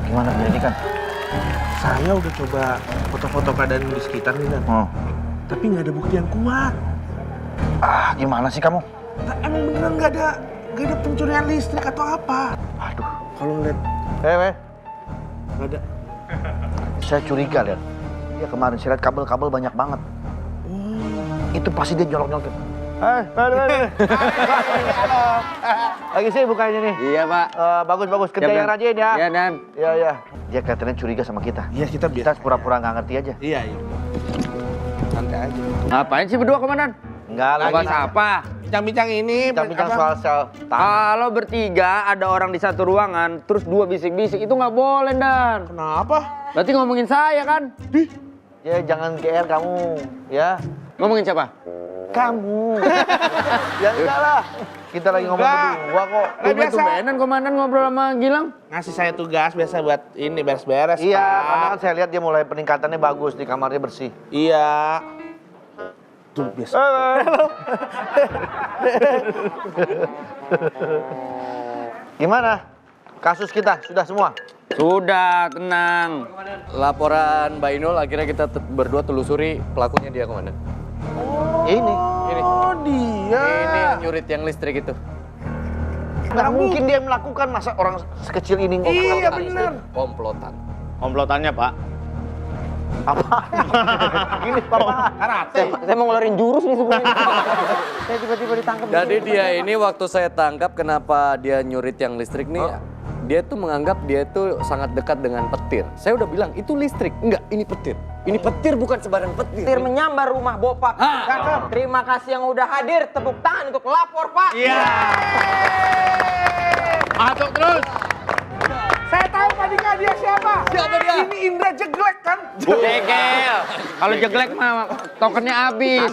Gimana penyelidikan? Saya udah coba foto-foto keadaan di sekitar nih, Dan. Oh. Tapi nggak ada bukti yang kuat. Ah, gimana sih kamu? Nah, emang beneran nggak ada pencurian listrik atau apa? Aduh. Kalau ngeliat nggak ada. Saya curiga, lihat. Dia kemarin saya lihat kabel-kabel banyak banget. Itu pasti dia nyolok-nyolok. Lagi sih bukanya nih. Iya, Pak. Bagus-bagus, kerja yang rajin ya. Iya, Dan. Iya. Dia kelihatannya curiga sama kita. Iya, kita Kita pura-pura nggak ngerti aja. Iya. Santai aja. Ngapain sih berdua, Komandan? Enggak lagi. Bahas apa? Bincang-bincang ini. Bincang-bincang soal sel tanah. Kalau bertiga ada orang di satu ruangan, terus dua bisik-bisik, itu nggak boleh, Dan. Kenapa? Berarti ngomongin saya, kan? Ya jangan GR kamu, ya. Ngomongin siapa? Kamu. Ya enggak lah. Kita lagi ngomong berdua kok. Tumben-tumbenan Komandan ngobrol sama Gilang. Ngasih saya tugas biasa buat ini beres-beres, Iya, Pak. karena kan saya lihat dia mulai peningkatannya bagus, di kamarnya bersih. Iya. Tuh, biasa. Gimana? Kasus kita sudah semua? Sudah, tenang. Laporan Mbak Inul akhirnya kita berdua telusuri pelakunya dia, Komandan. Ini. Oh, dia. Ini yang nyurit yang listrik itu. Nggak mungkin dia melakukan, masa orang sekecil ini ngomong. Iya, bener. Komplotan. Komplotannya, Pak. Apa? Gini, Bapak. Karate. Saya mau ngeluarin jurus nih sebenarnya. Saya tiba-tiba ditangkap. Jadi dia ini waktu saya tangkap kenapa dia nyurit yang listrik nih, dia tuh menganggap dia tuh sangat dekat dengan petir. Saya udah bilang, itu listrik. Enggak, ini petir. Ini petir bukan sembarang petir. Petir menyambar rumah Bopak. Terima kasih yang udah hadir. Tepuk tangan untuk lapor, Pak. Iya. Masuk terus. Saya tahu tadinya dia siapa. Siapa dia? Ini Indra Jeglek kan? Jekel. Kalau jeglek mah tokennya habis.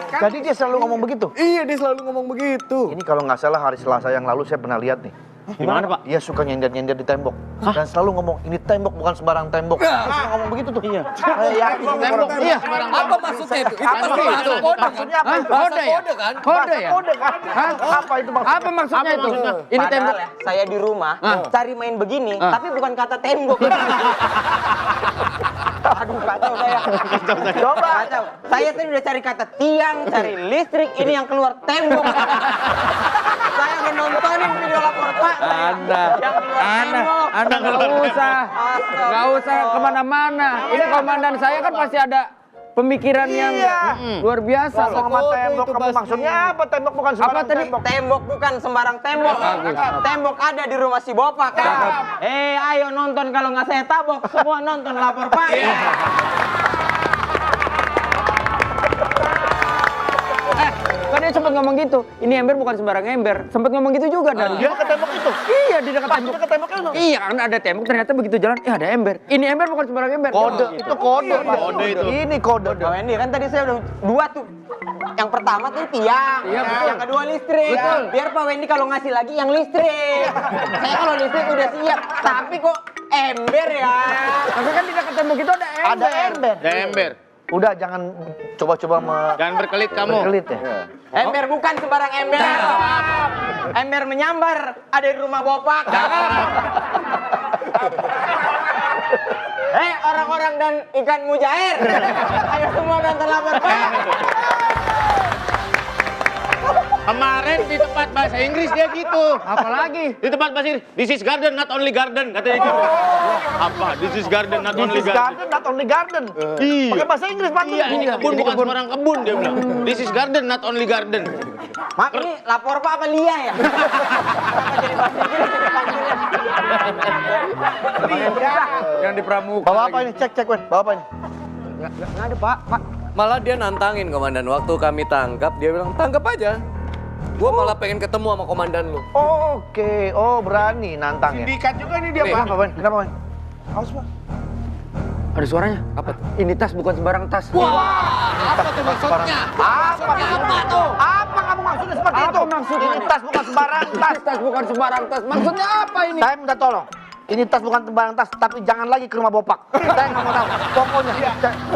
Jadi dia selalu ngomong begitu? Iya, dia selalu ngomong begitu. Ini kalau nggak salah hari Selasa yang lalu saya pernah lihat nih. Gimana, Pak? Dia suka nyender-nyender di tembok. Dan selalu ngomong, ini tembok bukan sembarang tembok. Dia suka ngomong begitu tuh. Iya. Tembok. Iya. Apa maksudnya itu? Itu pasti bahasa kode. Maksudnya apa itu? Kode ya? Kode kan? Kode ya? Kode kan? Apa itu maksudnya? Apa maksudnya itu? Ini Padahal tembok. ya, saya di rumah cari main begini, tapi bukan kata tembok. Aduh, kacau saya. Coba. Kacau. Saya tadi udah cari kata tiang, cari listrik, ini yang keluar tembok. Saya menontonin video lapor Pak. Anda, Yang keluar tembok. Anda nggak usah kemana-mana. Ini komandan saya kan pasti ada pemikiran yang luar biasa. Ngomong sama tembok, kamu maksudnya apa? Tembok bukan sembarang tadi? tembok. Tembok bukan sembarang tembok. Tembok ada di rumah si Bopak. Ayo nonton kalau nggak saya tabok. Semua nonton lapor Pak. Kan dia sempat ngomong gitu. Ini ember bukan sembarang ember. Sempat ngomong gitu juga dan Dia ke tembok itu. iya di dekat tembok. Ke tembok itu. Iya, kan ada tembok ternyata begitu jalan, ada ember. Ini ember bukan sembarang ember. Kode, itu kode. Pak. Kode itu. Ini kode. Pak Wendy kan tadi saya udah dua tuh. Yang pertama tuh tiang, Iya, betul. yang kedua listrik. Betul. Biar Pak Wendy kalau ngasih lagi yang listrik. Saya kalau listrik udah siap, tapi kok ember ya? Tapi kan di dekat tembok itu ada ember. Ada ember. Ada ember. Udah jangan coba-coba Jangan berkelit kamu. berkelit ya. Ember bukan sembarang ember. Ember menyambar ada di rumah Bopak. Hei orang-orang dan ikan mujair, ayo semua nonton lapor Pak. Kemarin di tempat bahasa Inggris dia gitu. Apalagi? Di tempat bahasa Inggris, this is garden, not only garden, katanya gitu. Apa? This is garden, not only This is garden. garden, not only garden. Iya. Pakai bahasa Inggris, Pak. Iya, ini kebun bukan sembarang kebun, dia bilang. This is garden, not only garden. Maaf ini lapor Pak apa Lia ya? Kenapa jadi bahasa Inggris dipanggilnya? Yang di pramuka. Bawa apa ini? Cek, Wen. Bawa apa ini? Nggak ada, Pak. Malah dia nantangin, Komandan. Waktu kami tangkap, dia bilang, tangkap aja. Gua malah pengen ketemu sama komandan lu. Oke, berani nantang ya. Sindikat juga ini dia, Pak. Kenapa, Wen? Kenapa, Wen? Awas, Pak. Ada suaranya? Apa tuh? Ini tas bukan sembarang tas. Apa tuh maksudnya? Apa tuh? Apa kamu maksudnya seperti Apa itu? maksudnya? Ini tas bukan sembarang tas. Tas bukan sembarang tas. Maksudnya apa ini? Saya minta tolong. Ini tas bukan sembarang tas, tapi jangan lagi ke rumah Bopak. Saya nggak mau tahu. Pokoknya,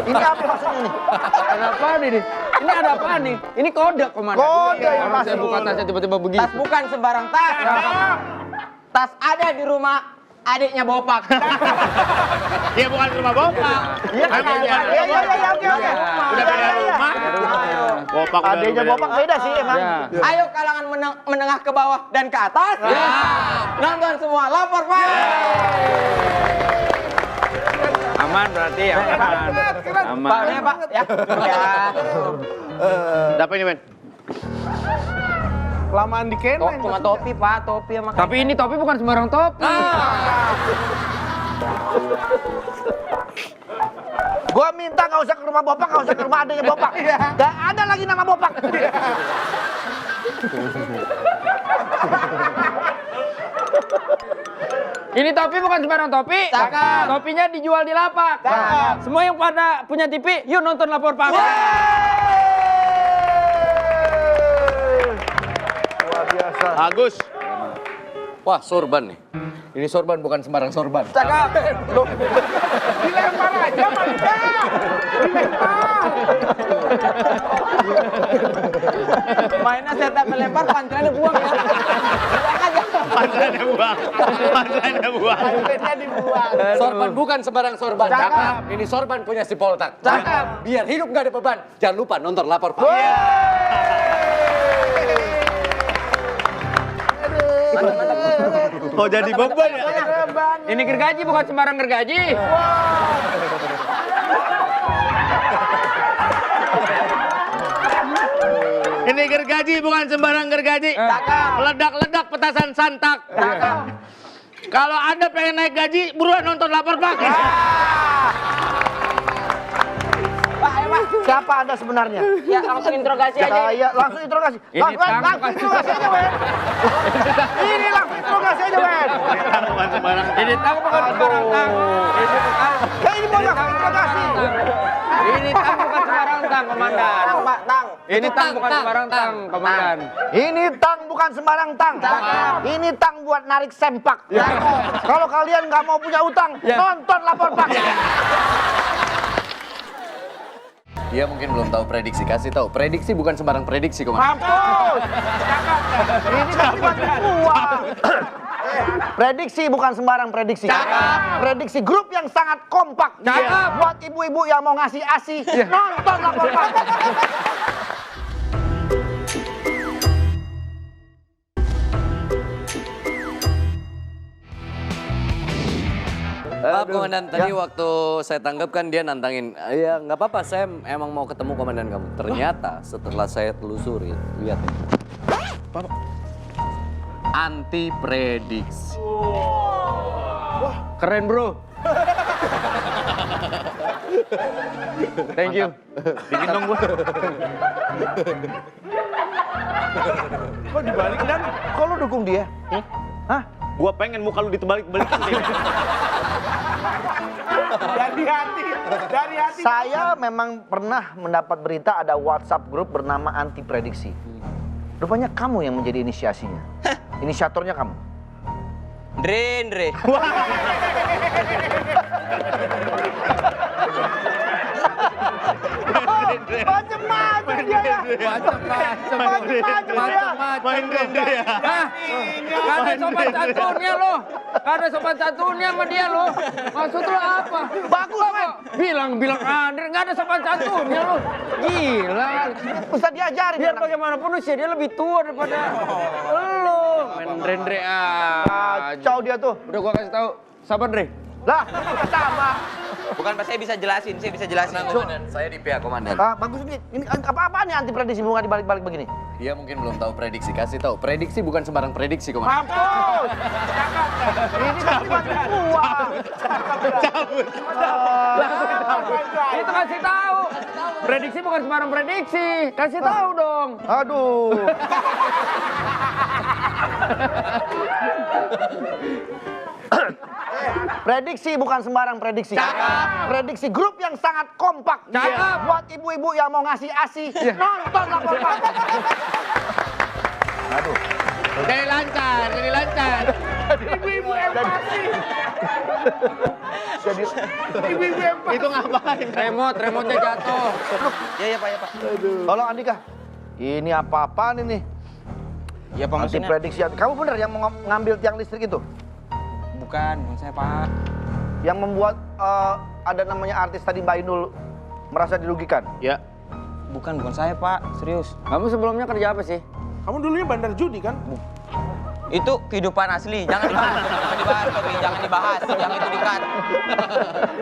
ini apa maksudnya ini? Ada apa ini? Ini ada apa nih? Ini kode komandan. Kode yang Kalau saya masuk. buka tasnya tiba-tiba begitu. Tas bukan sembarang tas. Tas ada di rumah adiknya Bopak. Dia bukan rumah Bopak. Iya, Emang bukan iya, iya, iya, oke, oke. Udah beda rumah. Bopak udah Adanya beda Bopak rumah. beda sih emang. Ya. Ayo kalangan menengah ke bawah dan ke atas. Nonton semua, lapor Pak. Aman berarti ya. Aman. Pak, ya Pak. Ya. Ya. Dapat ini, men. Kelamaan di Kemen. Cuma topi Pak, topi sama Tapi ini topi bukan sembarang topi. Gua minta nggak usah ke rumah Bopak, nggak usah ke rumah adanya Bopak. Gak ada lagi nama Bopak. Ini topi bukan sembarang topi. Cakep. Topinya dijual di lapak. Cakep. Semua yang pada punya TV, yuk nonton Lapor Pak. Luar biasa. Bagus. Wah, sorban nih. Ini sorban bukan sembarang sorban. Cakep. Dilempar aja, Malika. Mainnya setan melempar, pancelannya buang ya. Buang aja. Pancelannya buang. Pancelannya buang. Sorban bukan sembarang sorban. Cakep. Ini sorban punya si Poltak. Cakep. Biar hidup nggak ada beban. Jangan lupa nonton Lapor Pak. Oh, jadi beban ya? Ini gergaji bukan sembarang gergaji. Ini gergaji bukan sembarang gergaji. Ledak-ledak petasan santak. Kalau Anda pengen naik gaji, buruan nonton Lapor Pak. Pak, ayo Pak. Siapa Anda sebenarnya? Ya langsung interogasi aja. Saya langsung interogasi. Ini Langsung tanggung. interogasi aja, Wen. Ini langsung interogasi aja, Wen. Bukan sembarang. Ini tang bukan sembarang tang. Ini bukan. Ya ini mau langsung interogasi. Ini tang bukan sembarang tang, komandan. Tang, Pak, tang. Ini tang bukan sembarang tang, komandan. Ini tang bukan sembarang tang. Ini tang buat narik sempak. Kalau kalian nggak mau punya utang, nonton Lapor Pak. Dia mungkin belum tahu prediksi. Kasih tahu. Prediksi bukan sembarang prediksi, Komandan. Mampus. Ini kan cuma uang. Prediksi bukan sembarang prediksi. Prediksi grup yang sangat kompak. Cakep. Buat ibu-ibu yang mau ngasih ASI, nonton Lapor Pak. Maaf Komandan, tadi waktu saya tangkap kan dia nantangin, ya nggak apa-apa, saya emang mau ketemu komandan kamu. Ternyata setelah saya telusuri, lihat ya. Anti prediksi. Keren, Bro. Thank you. Dingin dong gua. Kok dibalik dan? Kok lu dukung dia? Hah? Gua pengen muka lu ditebalik-balikin. Dari hati. Dari hati. Saya memang pernah mendapat berita ada WhatsApp grup bernama Anti Prediksi. Rupanya kamu yang menjadi inisiasinya. Inisiatornya kamu. Andre. Macem-macem dia ya. Macem-macem dia. Main rende ya. Hah? Gak ada sopan santunnya lo. Gak ada sopan santunnya sama dia lo. Maksud lo apa? Bagus, men. Bilang Andre, gak ada sopan santunnya lo. Gila. Bisa diajarin. Biar anak. bagaimanapun usia dia lebih tua daripada lo. Main Andre aja. Kacau dia tuh. Udah gua kasih tahu. Sabar, Dre. Lah, sama. Bukan Pak, saya bisa jelasin, Komandan, saya di pihak komandan. Ah, bagus nih. Ini apa-apaan nih anti prediksi bunga dibalik-balik begini? Dia mungkin belum tahu prediksi. Kasih tahu. Prediksi bukan sembarang prediksi, Komandan. Mampus. Ini kan cuma uang. Itu kasih tahu. Prediksi bukan sembarang prediksi. Kasih tahu dong. Aduh. Prediksi bukan sembarang prediksi. Prediksi grup yang sangat kompak. Cakep. Buat ibu-ibu yang mau ngasih ASI, nonton Lapor Pak. Aduh. Jadi lancar, jadi lancar. Ibu-ibu empati. Jadi Ibu-ibu empati. Itu ngapain? Remote-nya jatuh. Ya Pak. tolong Andika. Ini apa-apaan ini? Ya Pak, Anti maksudnya. prediksi. Kamu bener yang mau ngambil tiang listrik itu? bukan saya Pak. Yang membuat ada namanya artis tadi Mbak Inul merasa dirugikan? Ya. Bukan saya Pak, serius. Kamu sebelumnya kerja apa sih? Kamu dulunya bandar judi kan? Itu kehidupan asli, jangan dibahas, jangan dibahas, jangan itu dikat.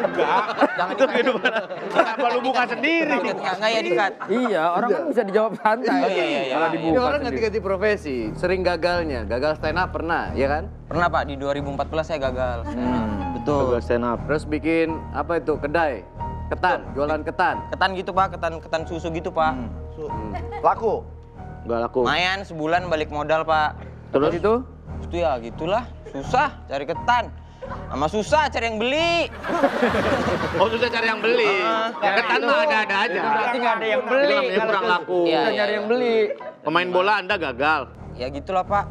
Enggak. Jangan Itu dikat. kehidupan. Kenapa lu buka sendiri? Enggak ya dikat. Iya, orang kan bisa dijawab santai. Oh, iya. Kalau Ini dibuka orang sendiri. ganti-ganti profesi, sering gagalnya. Gagal stand up pernah, ya kan? Pernah Pak, di 2014 saya gagal. Betul. stand up. Terus bikin apa itu? Kedai. Ketan, jualan ketan. Ketan gitu Pak, ketan susu gitu Pak. Laku? Enggak laku. Lumayan sebulan balik modal Pak. Terus itu? Itu ya gitulah, susah cari ketan. Sama susah cari yang beli. Oh, susah cari yang beli. Ketan mah ada-ada aja. Berarti nggak ada yang beli. Itu namanya kurang laku. Iya, Bisa nyari yang beli. Pemain bola Anda gagal. Ya gitulah Pak.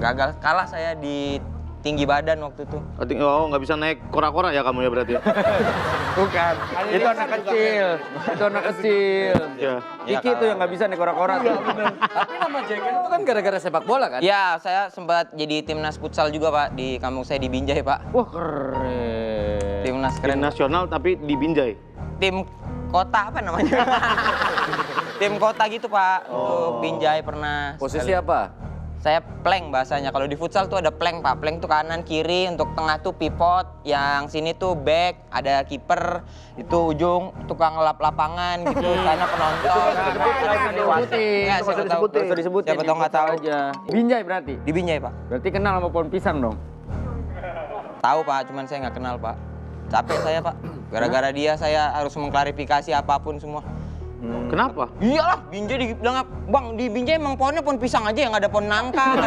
Gagal kalah saya di tinggi badan waktu itu. Oh, nggak bisa naik kora-kora ya kamu ya berarti. Bukan. Itu anak kecil. Itu anak kecil. Ya. Kiki tuh yang nggak bisa nih kora-kora. Tapi nama Jengkel itu kan gara-gara sepak bola kan? Ya, saya sempat jadi timnas futsal juga Pak di kampung saya di Binjai Pak. Wah keren. Timnas Tim keren. nasional tapi di Binjai. Tim kota apa namanya? Tim kota gitu Pak. Itu Binjai pernah. Posisi sekali. apa? Saya plank bahasanya. Kalau di futsal tuh ada plank Pak. Plank tuh kanan kiri, untuk tengah tuh pivot, yang sini tuh back, ada kiper, itu ujung tukang lap lapangan gitu, sana penonton. Ya, siapa tahu. Nggak usah disebutin. Siapa tahu nggak tahu. aja. Binjai berarti. Di Binjai Pak. Berarti kenal sama pohon pisang dong. Tahu Pak, cuman saya nggak kenal Pak. Capek saya Pak. Gara-gara dia saya harus mengklarifikasi apapun semua. Kenapa? Iyalah, Binjai dibilang, Bang, di Binjai emang pohonnya pohon pisang aja, yang nggak ada pohon nangka.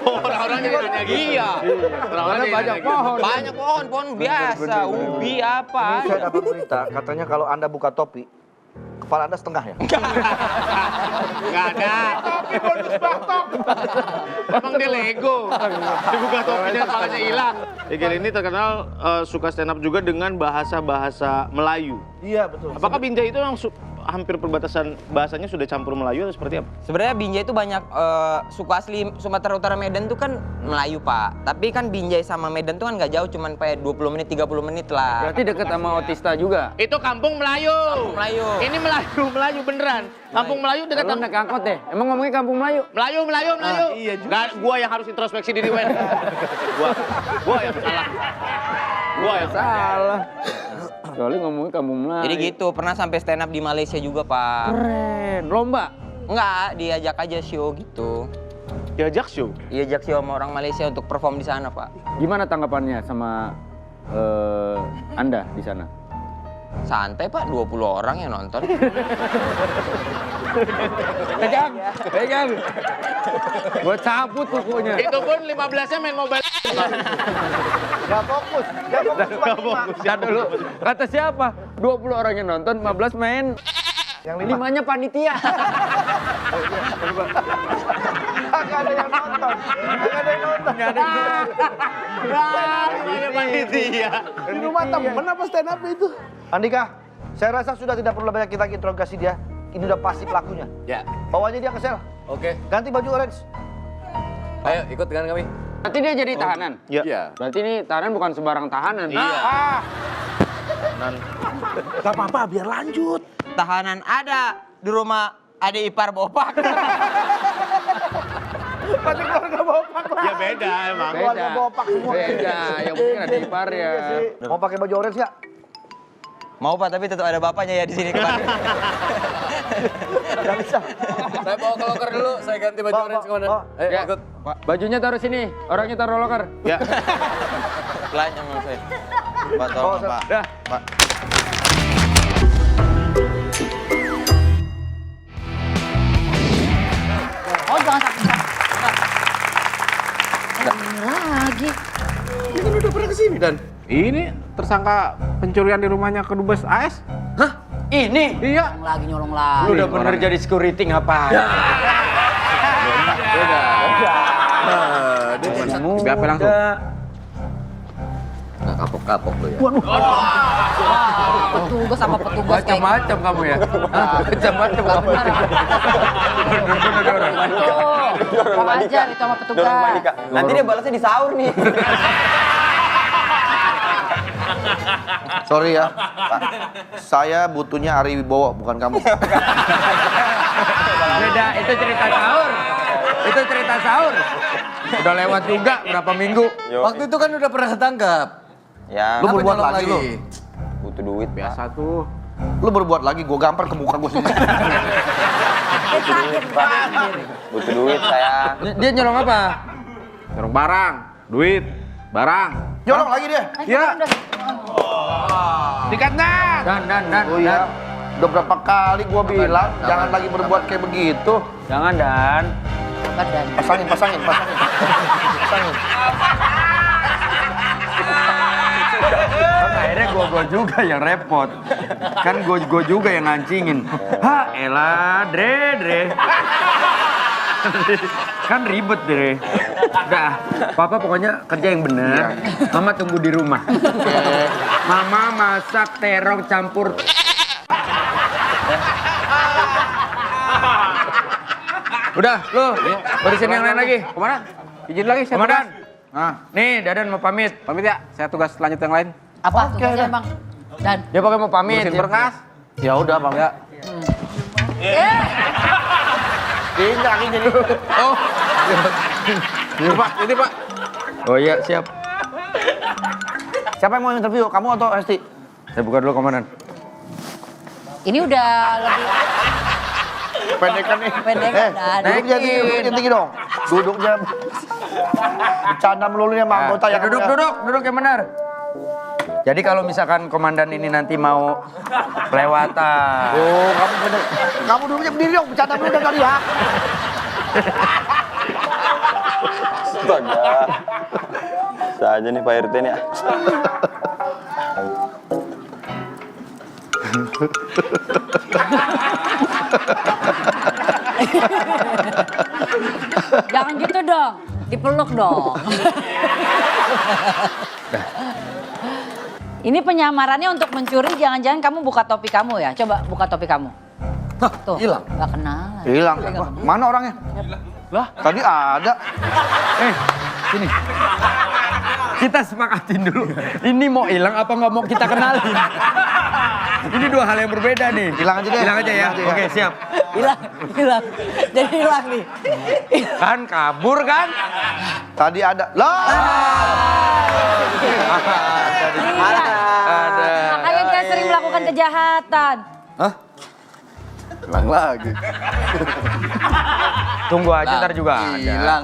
Orang-orang jadi nanya iya. Orang-orang banyak pohon. Banyak pohon biasa, ubi apa. Ini saya dapat berita, katanya kalau Anda buka topi, kepala Anda setengah ya? Nggak ada. Topi bonus batok. Emang dia Lego. Dibuka topinya kepalanya hilang. Egel ini terkenal suka stand up juga dengan bahasa-bahasa Melayu. Iya betul. Apakah Binjai itu yang hampir perbatasan bahasanya sudah campur Melayu atau seperti apa? Sebenarnya Binjai itu banyak suku asli Sumatera Utara Medan tuh kan Melayu Pak. Tapi kan Binjai sama Medan tuh kan nggak jauh, cuman kayak 20 menit 30 menit lah. Berarti deket sama Otista juga. Itu kampung Melayu. Kampung Melayu. Ini Melayu beneran. Kampung Melayu dekat Kalau naik angkot deh. Emang ngomongnya kampung Melayu. Melayu. iya juga. Nggak, gua yang harus introspeksi diri, Wen. Gua yang salah. Gua yang Salah. Soalnya ngomongnya kampung Melayu. Jadi gitu, pernah sampai stand up di Malaysia juga Pak. Keren. Lomba. Enggak, diajak aja show gitu. diajak show. Diajak show sama orang Malaysia untuk perform di sana Pak. Gimana tanggapannya sama Anda di sana? Santai Pak, 20 orang yang nonton. Pegang. Gua cabut kukunya. Itu pun 15-nya main mobile. Gak fokus. Dan dulu, kata siapa? 20 orang yang nonton, 15 main. Yang 5. 5-nya panitia. Gak ada yang nonton. Di rumah temen apa stand up itu? Andika, saya rasa sudah tidak perlu banyak kita interogasi dia. Ini udah pasti pelakunya. Ya. Bawa aja dia ke sel. Oke. Ganti baju orange. Ayo ikut dengan kami. Berarti dia jadi tahanan? Iya. Berarti ini tahanan bukan sembarang tahanan. Iya. Gak apa-apa, biar lanjut. Tahanan ada di rumah adik ipar bopak. Pasti keluarga bopak lah. Ya beda emang. Keluarga bopak semua. Beda, yang penting ada ipar ya. Iya sih. Mau pakai baju orange ya? Mau Pak, tapi tetap ada bapaknya ya di sini kemarin. Gak bisa. Saya bawa ke loker dulu, saya ganti baju Bawa, orange kemana? bawa. Ayo Ya, ikut. bajunya taruh sini, orangnya taruh loker. Ya. Pelanjang sama saya. Pak, Oh, tolong Pak. Dah. Pak. Oh jangan sakit. Lagi. Ini kan udah pernah kesini dan ini tersangka pencurian di rumahnya kedubes AS. Ini? Iya. Lagi nyolong lagi. Lu udah bener jadi security ngapain? BAP langsung. Nggak kapok-kapok lu ya. petugas sama petugas kayak Macam-macam kamu ya. Macam-macam kamu. Bener-bener orang. gitu. Kurang ajar itu sama petugas. Nanti dia balasnya di sahur nih. Sorry ya, Pak. Saya butuhnya Ari Wibowo, bukan kamu. Beda, itu cerita sahur. Itu cerita sahur. Udah lewat juga berapa minggu. Waktu itu kan udah pernah ketangkap. Ya, Lu berbuat lagi lu. butuh duit Biasa tuh. Lu berbuat lagi, gue gampar ke muka gue sendiri. butuh duit saya. Dia nyolong apa? Dorong barang, duit, barang. Nyolong lagi dia. Ya. Tiketnya. Dan. Oh iya. Udah berapa kali gue bilang, jangan lagi berbuat kayak begitu. Jangan, Dan. Badan. Pasangin. Pasangin. Kan akhirnya gua juga yang repot. Kan gua juga yang ngancingin. Ha, elah, Dre. Kan ribet, Dre. Udah, Papa pokoknya kerja yang bener. Mama tunggu di rumah. Mama masak terong campur. Udah, lu bersihin yang lain lagi. Kemana? Izin lagi saya Komandan. tugas. Nah, Nih, Dadan mau pamit. pamit ya. Saya tugas lanjut yang lain. Apa tugasnya bang? Dan Dia pakai mau pamit. Bersihin berkas. Ya udah, Bang. Ya. Ini jadi. Oh. Ini Pak, ini Pak. Oh iya, siap. Siapa yang mau interview? Kamu atau Esti? Saya buka dulu, Komandan. ini udah lebih Pendekan nih. Pendekan, Dan. Duduk tinggi dong. Duduknya. Bercanda melulu nih sama anggota Ya, yang duduk yang benar. Jadi kalau misalkan komandan ini nanti mau kelewatan. Oh, kamu bener. Kamu duduknya berdiri dong, bercanda dulu dari ya. Astaga. Bisa aja nih Pak RT nih. Jangan gitu dong, dipeluk dong. Ini penyamarannya untuk mencuri, jangan-jangan kamu buka topi kamu ya? Coba buka topi kamu. Tuh, hilang. Gak kenal. Hilang. Wah, mana orangnya? Lah, tadi ada. Sini. Kita sepakatin dulu. Ini mau hilang apa nggak mau kita kenalin? Ini dua hal yang berbeda nih. Hilang aja deh. Hilang aja ya. Hilang aja ya. Oke, siap. Hilang. Jadi hilang nih. Kan kabur kan? Tadi ada. Lah. Ada. Makanya dia sering melakukan kejahatan. Hilang lagi. Tunggu aja ntar juga ada. Hilang.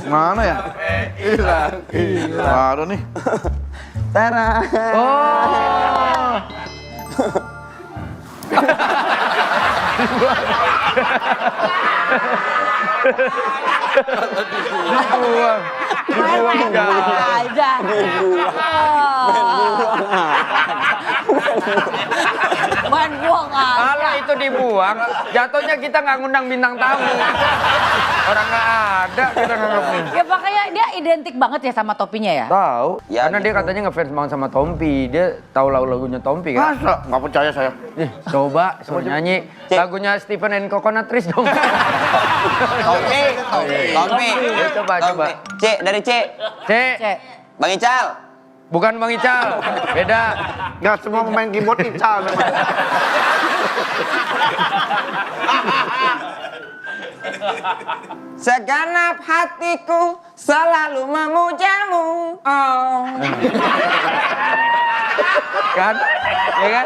Mana ya? Hilang. Ada nih. Oh. Dibuang. Aja. Main buang aja. Kalau itu dibuang, jatuhnya kita nggak ngundang bintang tamu. Orang nggak ada kita nganggap nih. Ya makanya dia identik banget ya sama topinya ya. Tahu. Ya, Karena dia gitu. katanya ngefans banget sama Tompi. Dia tahu lagu-lagunya Tompi kan. Masa? Nggak percaya saya. Ih, coba suruh nyanyi lagunya Stephen and Coconut Trees dong. Tompi. Coba. C dari C. Cek, Cek. Bang Ical. bukan Bang Ical. Beda. Nggak semua pemain keyboard Ical memang. Segenap hatiku selalu memujamu. Oh. Kan? Ya kan?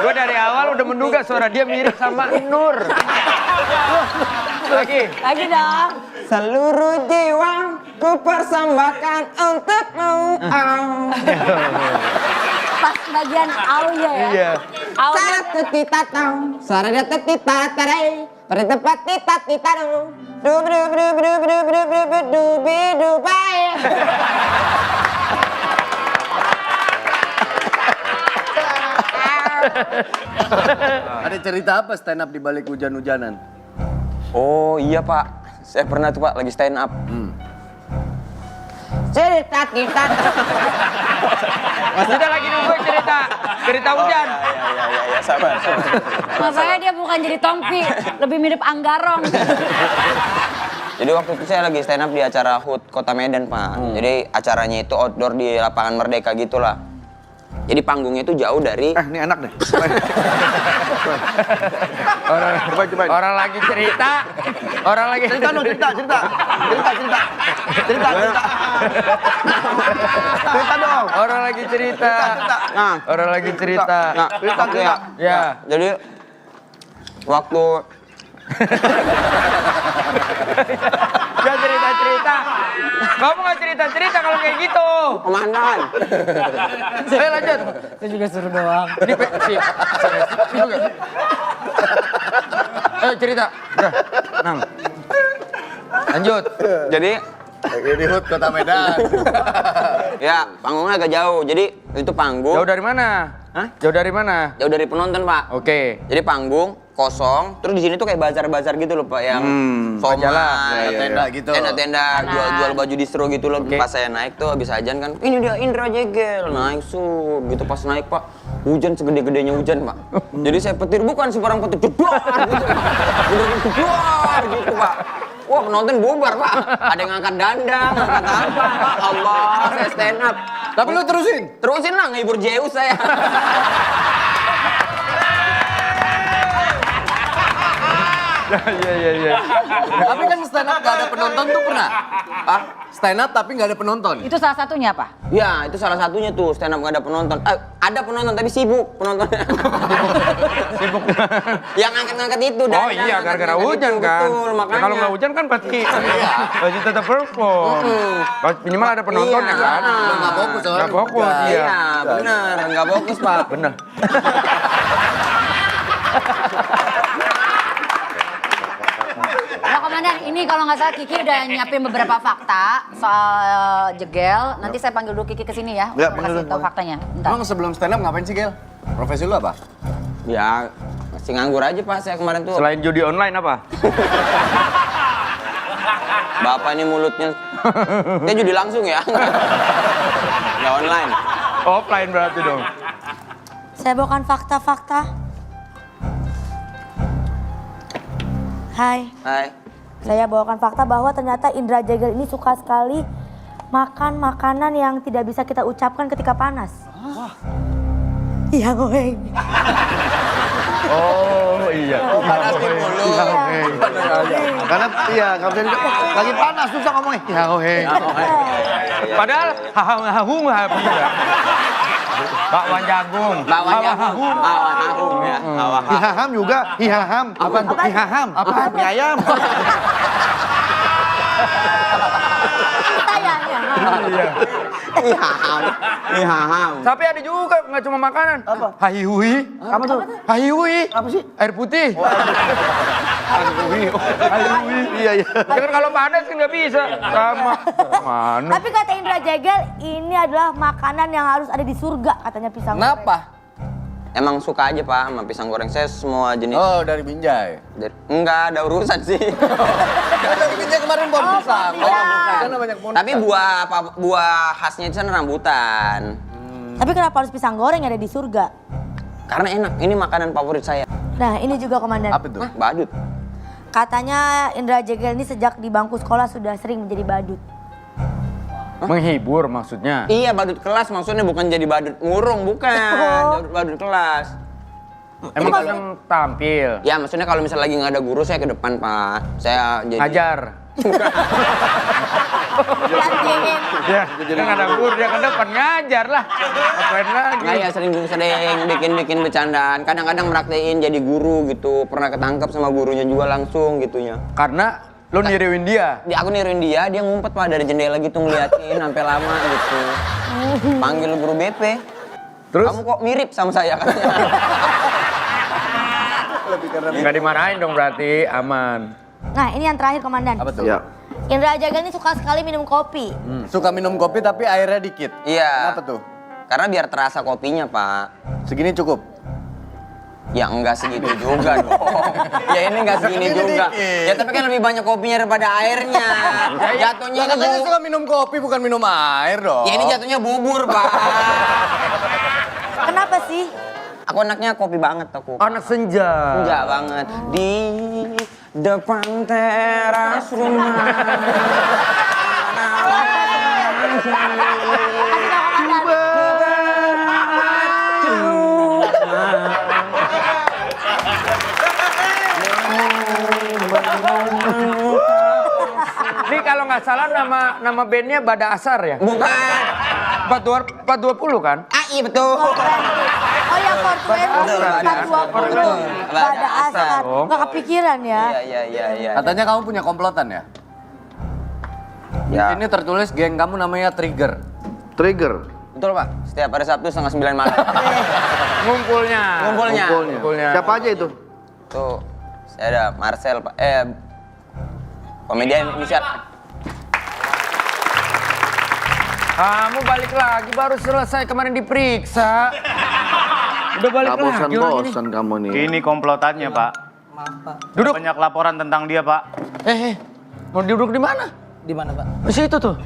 Gue dari awal udah menduga suara dia mirip sama Nur. Lagi. Lagi dong. Seluruh jiwa ku persembahkan untukmu. Oh. Pas bagian aunya ya. Iya. Aunya. Satu tita tau, suara dia tita tarai, pada tempat tita tita du, du dubai. Ada cerita apa stand up di balik hujan-hujanan? Oh iya Pak, saya pernah tuh Pak lagi stand up. Cerita. Kita lagi nunggu cerita hujan. Ya, sabar. Makanya dia bukan jadi Tompi, lebih mirip Anggarong. Jadi waktu itu saya lagi stand up di acara HUT Kota Medan, Pak. Jadi acaranya itu outdoor di lapangan Merdeka gitulah. Jadi panggungnya itu jauh dari... Ini anak deh. Orang lagi cerita. Cerita dong, cerita. Cerita dong. Orang lagi cerita. Nah, Orang lagi cerita. Cerita. Ya. jadi waktu... Gak cerita. Kamu gak cerita kalau kayak gitu. Komandan. Ayo lanjut. Saya juga suruh doang. Ini si juga. Ayo cerita. Udah. Nang. Lanjut. Jadi Ini HUT Kota Medan. ya panggungnya agak jauh. Jadi itu panggung. Jauh dari mana? Hah? Jauh dari mana? Jauh dari penonton, Pak. Oke. Jadi panggung kosong, terus di sini tuh kayak bazar-bazar gitu loh, Pak, yang somai, Tenda gitu. tenda-tenda, jual-jual baju distro gitu loh. Oke. Pas saya naik tuh habis ajan kan, ini dia Indra Jegel, naik gitu pas naik, Pak. Hujan segede-gedenya hujan, Pak. Jadi saya petir bukan sembarang petir, jedor gitu. Bener-bener jedor gitu, Pak. Wah, penonton bubar, Pak. Ada yang ngangkat dandang, ngangkat apa, Pak. Allah, saya stand up. Tapi lu terusin. Terusin lah, ngehibur Zeus saya. Iya. Tapi kan stand up gak ada penonton tuh pernah? Ah, Stand up tapi gak ada penonton. Itu salah satunya apa? ya, itu salah satunya tuh stand up nggak ada penonton. Ada penonton tapi sibuk penontonnya. Sibuk. Yang ngangkat-ngangkat itu. Oh iya, gara-gara hujan kan. Betul, Ya, makanya. kalau nggak hujan kan pasti tetap perform. Minimal ada penonton ya kan. Iya. Nggak fokus soalnya. Nggak fokus, Udah. iya. Iya, benar. Nggak fokus, Pak. Bener. Nah, Komandan, ini kalau nggak salah Kiki udah nyiapin beberapa fakta soal Jegel. Nanti saya panggil dulu Kiki ke sini ya. Ya, Untuk panggil kasih dulu, tahu boleh. faktanya. Bentar. Emang sebelum stand up ngapain sih, Gel? Profesi lu apa? Ya, masih nganggur aja, Pak. Saya kemarin tuh. Selain judi online apa? Bapak ini mulutnya. Dia judi langsung ya. Nggak online. Offline berarti dong. Saya bawakan fakta-fakta. Hai, Hai. saya bawakan fakta bahwa ternyata Indra Jegel ini suka sekali makan makanan yang tidak bisa kita ucapkan ketika panas. Iya, goreng. Oh iya. Panas di mulut. Karena iya, nggak bisa lagi panas susah ngomongnya. Ya, hei. Padahal hahung bakwan jagung. Bakwan jagung. Bakwan jagung ya. Hihaham juga, hihaham. Bukan Apa? hihaham. Apa? Mie ayam. Tayangnya. Ihaham. Tapi ada juga nggak cuma makanan. Apa? Hahihui. Apa tuh? Hahihui. Apa sih? Air putih. Iya, iya. Jangan kalau panas kan nggak bisa. Sama. Mana? Tapi kata Indra Jegel, ini adalah makanan yang harus ada di surga, katanya pisang goreng. Kenapa? Emang suka aja, Pak, sama pisang goreng. Saya semua jenis. Oh, dari Binjai. Enggak ada urusan sih. Kan dari Binjai kemarin pohon pisang. pohon pisang. Kan banyak pohon. Tapi buah khasnya itu kan rambutan. Tapi kenapa harus pisang goreng yang ada di surga? Karena enak. Ini makanan favorit saya. Nah, ini juga Komandan. Apa tuh? Badut. Katanya Indra Jegel ini sejak di bangku sekolah sudah sering menjadi badut. Menghibur maksudnya. Iya, badut kelas maksudnya bukan jadi badut ngurung, bukan. Badut kelas. Emang kadang tampil. Ya, maksudnya kalau misalnya lagi nggak ada guru, saya ke depan, Pak. Saya jadi... Ngajar. Dianjingin. Ya, dia nggak ada guru, dia ke depan ngajar lah. Apain lagi? Nggak ya, sering bikin bercandaan. Kadang-kadang meraktein jadi guru gitu. Pernah ketangkep sama gurunya juga langsung gitunya. Karena lu niruin dia. Aku niruin dia ngumpet, Pak, dari jendela gitu ngeliatin sampai lama gitu. Panggil guru BP. Terus? Kamu kok mirip sama saya katanya. Nggak dimarahin dong berarti, aman. Nah, ini yang terakhir Komandan. Apa tuh? Ya. Indra Jegel ini suka sekali minum kopi. Suka minum kopi tapi airnya dikit. Iya. Kenapa tuh? Karena biar terasa kopinya, Pak. Segini cukup? Ya enggak segitu juga dong. Ya ini enggak segini juga. Ya tapi kan lebih banyak kopinya daripada airnya. Jatuhnya itu Katanya suka minum kopi bukan minum air dong. Ya ini jatuhnya bubur, Pak. Kenapa sih? Aku anaknya kopi banget aku. Anak senja. Senja banget. Di depan teras rumah. Ini kalau nggak salah nama bandnya Bada Asar ya? Bukan. 420 kan? Ah, iya betul. Oh ya, 420, 420. Pada asar. Nggak kepikiran ya. Iya. Katanya kamu punya komplotan ya? Ya. Ini tertulis geng kamu namanya Trigger. Trigger. Betul, Pak. Setiap hari Sabtu 8:30 malam. Ngumpulnya. Ngumpulnya. Siapa aja itu? Tuh, saya ada Marcel, Pak. Komedian Indonesia. Kamu balik lagi baru selesai kemarin diperiksa. Udah balik Gak lagi orang ini. bosan-bosan kamu nih. Ini komplotannya, Pak. Duduk. Banyak laporan tentang dia, Pak. Mau duduk di mana? Di mana, Pak? Di situ tuh.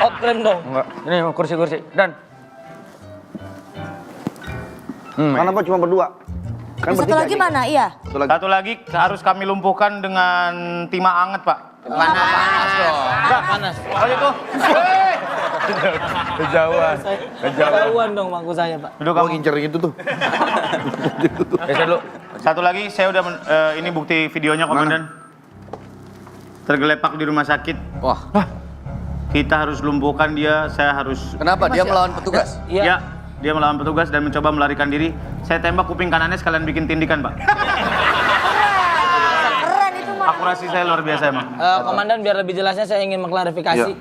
Outframe dong. Enggak. Ini kursi-kursi. Dan. Kenapa cuma berdua? Kan Satu lagi mana? Iya. Satu lagi harus kami lumpuhkan dengan timah anget, Pak. Panas dong. Panas. Oh itu. Kejauhan. Kejauhan dong bangku saya, Pak. Duduk Gua kamu. ngincer itu tuh. Geser dulu. Satu lagi, saya udah ini bukti videonya, Komandan. Tergelepak di rumah sakit. Wah, Kita harus lumpuhkan dia. Saya harus. kenapa dia melawan petugas? Iya. Ya, dia melawan petugas dan mencoba melarikan diri. Saya tembak kuping kanannya sekalian bikin tindikan, Pak. Keren itu mah. Akurasi saya luar biasa emang. Komandan, biar lebih jelasnya saya ingin mengklarifikasi.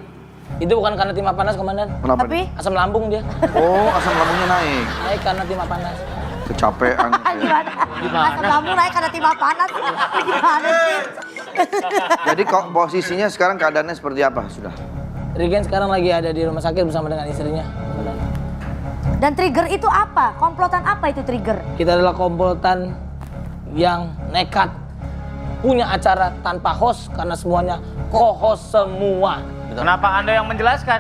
Itu bukan karena timah panas, Komandan. Kenapa? Tapi Asam lambung dia. Oh, asam lambungnya naik. Naik karena timah panas. Kecapean. gimana? Asam lambung naik karena timah panas. Gimana sih? Jadi kok posisinya sekarang keadaannya seperti apa? Sudah. Regen sekarang lagi ada di rumah sakit bersama dengan istrinya. Komandan. Dan trigger itu apa? Komplotan apa itu trigger? Kita adalah komplotan yang nekat punya acara tanpa host karena semuanya co-host semua. Kenapa Anda yang menjelaskan?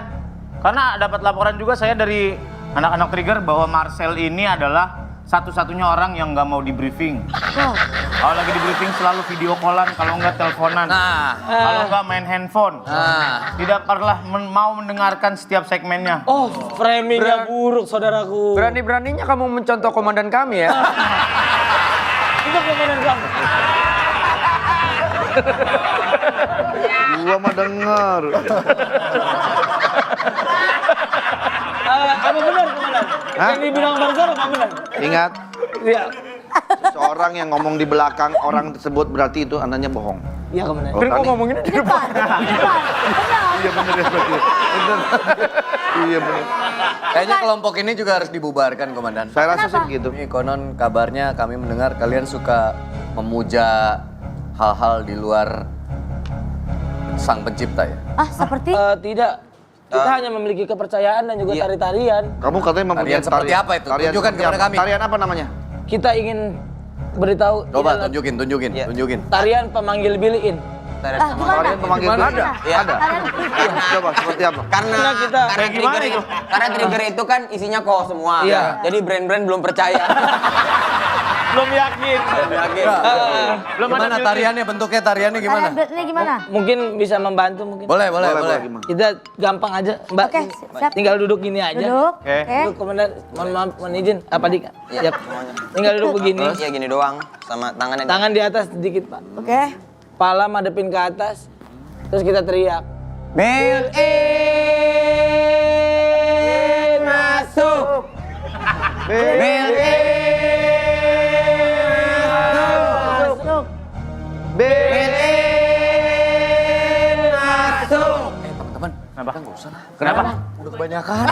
Karena dapat laporan juga saya dari anak-anak Trigger bahwa Marcel ini adalah satu-satunya orang yang nggak mau di briefing. Kalau lagi di briefing selalu video callan, kalau nggak teleponan. Kalau nggak main handphone. Tidak pernah mau mendengarkan setiap segmennya. Oh, framingnya buruk, saudaraku. Berani-beraninya kamu mencontoh komandan kami ya. Itu komandan kamu. Gua mah denger. Apa benar, komandan? Yang dibilang Barzar apa benar? Ingat, Iya. seorang yang ngomong di belakang orang tersebut berarti itu andanya bohong. Iya, komandan. Kan kok ngomonginnya di depan. Iya bener ya berarti. Bener. Iya bener. Kayaknya kelompok ini juga harus dibubarkan, Komandan. Saya rasa sih begitu. Ini konon kabarnya kami mendengar kalian suka memuja hal-hal di luar sang pencipta ya? Ah, seperti? Tidak. Kita hanya memiliki kepercayaan dan juga tari-tarian. Kamu katanya mempunyai Tarian seperti apa itu? Tunjukkan seperti kepada apa? kami. Tarian apa namanya? Kita ingin beritahu ini Coba adalah tunjukin. tarian pemanggil biliin. Ah, gimana? Tarian pemanggil Gimana? ada? Iya. Ada. Coba seperti apa? Karena trigger itu kan isinya kok semua. Iya. Jadi brand-brand belum percaya. Belum yakin. Gimana tariannya, bentuknya tariannya gimana? Tarian gimana? Mungkin bisa membantu mungkin. Boleh. Gimana? Kita gampang aja, Mbak. Oke, siap. Tinggal duduk gini aja. Duduk. Oke. Duduk, komandan. Mohon maaf, mohon izin. Apa dik? Siap. Tinggal duduk begini. Iya gini doang sama tangannya. Tangan di atas sedikit, Pak. Oke. Pala madepin ke atas. Terus kita teriak. Bel masuk. Bel Masuk. masuk. Teman-teman, Kenapa? nggak usah lah. Kenapa? Udah kebanyakan.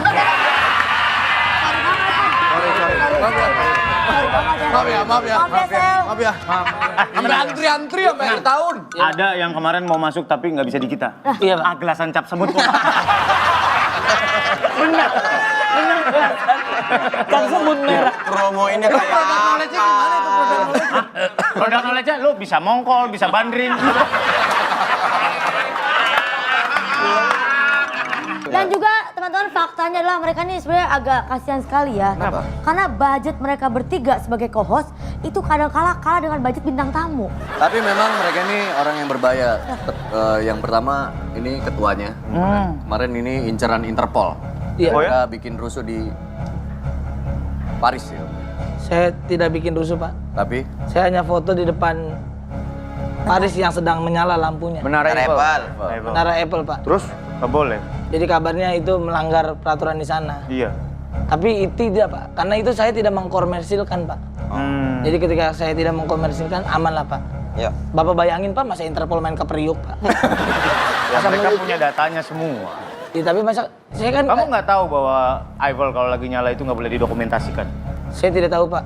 Maaf ya. Maaf ya, Sel. Sampai antri sampai akhir tahun. Ada yang kemarin mau masuk tapi nggak bisa di kita. Iya, Pak. Gelasan cap semut. Kan sebut merah. Promoinnya kayak Produk knowledge lu bisa mongkol, bisa bandrin. Dan juga teman-teman faktanya adalah mereka ini sebenarnya agak kasihan sekali ya. Kenapa? Karena budget mereka bertiga sebagai co-host itu kadang kalah dengan budget bintang tamu. Tapi memang mereka ini orang yang berbahaya. Yang pertama ini ketuanya. Kemarin ini inceran Interpol. Iya. Mereka bikin rusuh di Paris ya. Saya tidak bikin rusuh, Pak. Tapi Saya hanya foto di depan Paris yang sedang menyala lampunya. Menara Eiffel. Menara Apple, Pak. Terus nggak boleh. Jadi kabarnya itu melanggar peraturan di sana. Iya. Tapi itu tidak, Pak. Karena itu saya tidak mengkomersilkan, Pak. Jadi ketika saya tidak mengkomersilkan, aman lah, Pak. Ya. Bapak bayangin, Pak, masa Interpol main ke Priuk, Pak. Ya, mereka punya datanya semua. Ya, tapi masa saya kan Kamu nggak tahu bahwa Eiffel kalau lagi nyala itu nggak boleh didokumentasikan? saya tidak tahu, Pak.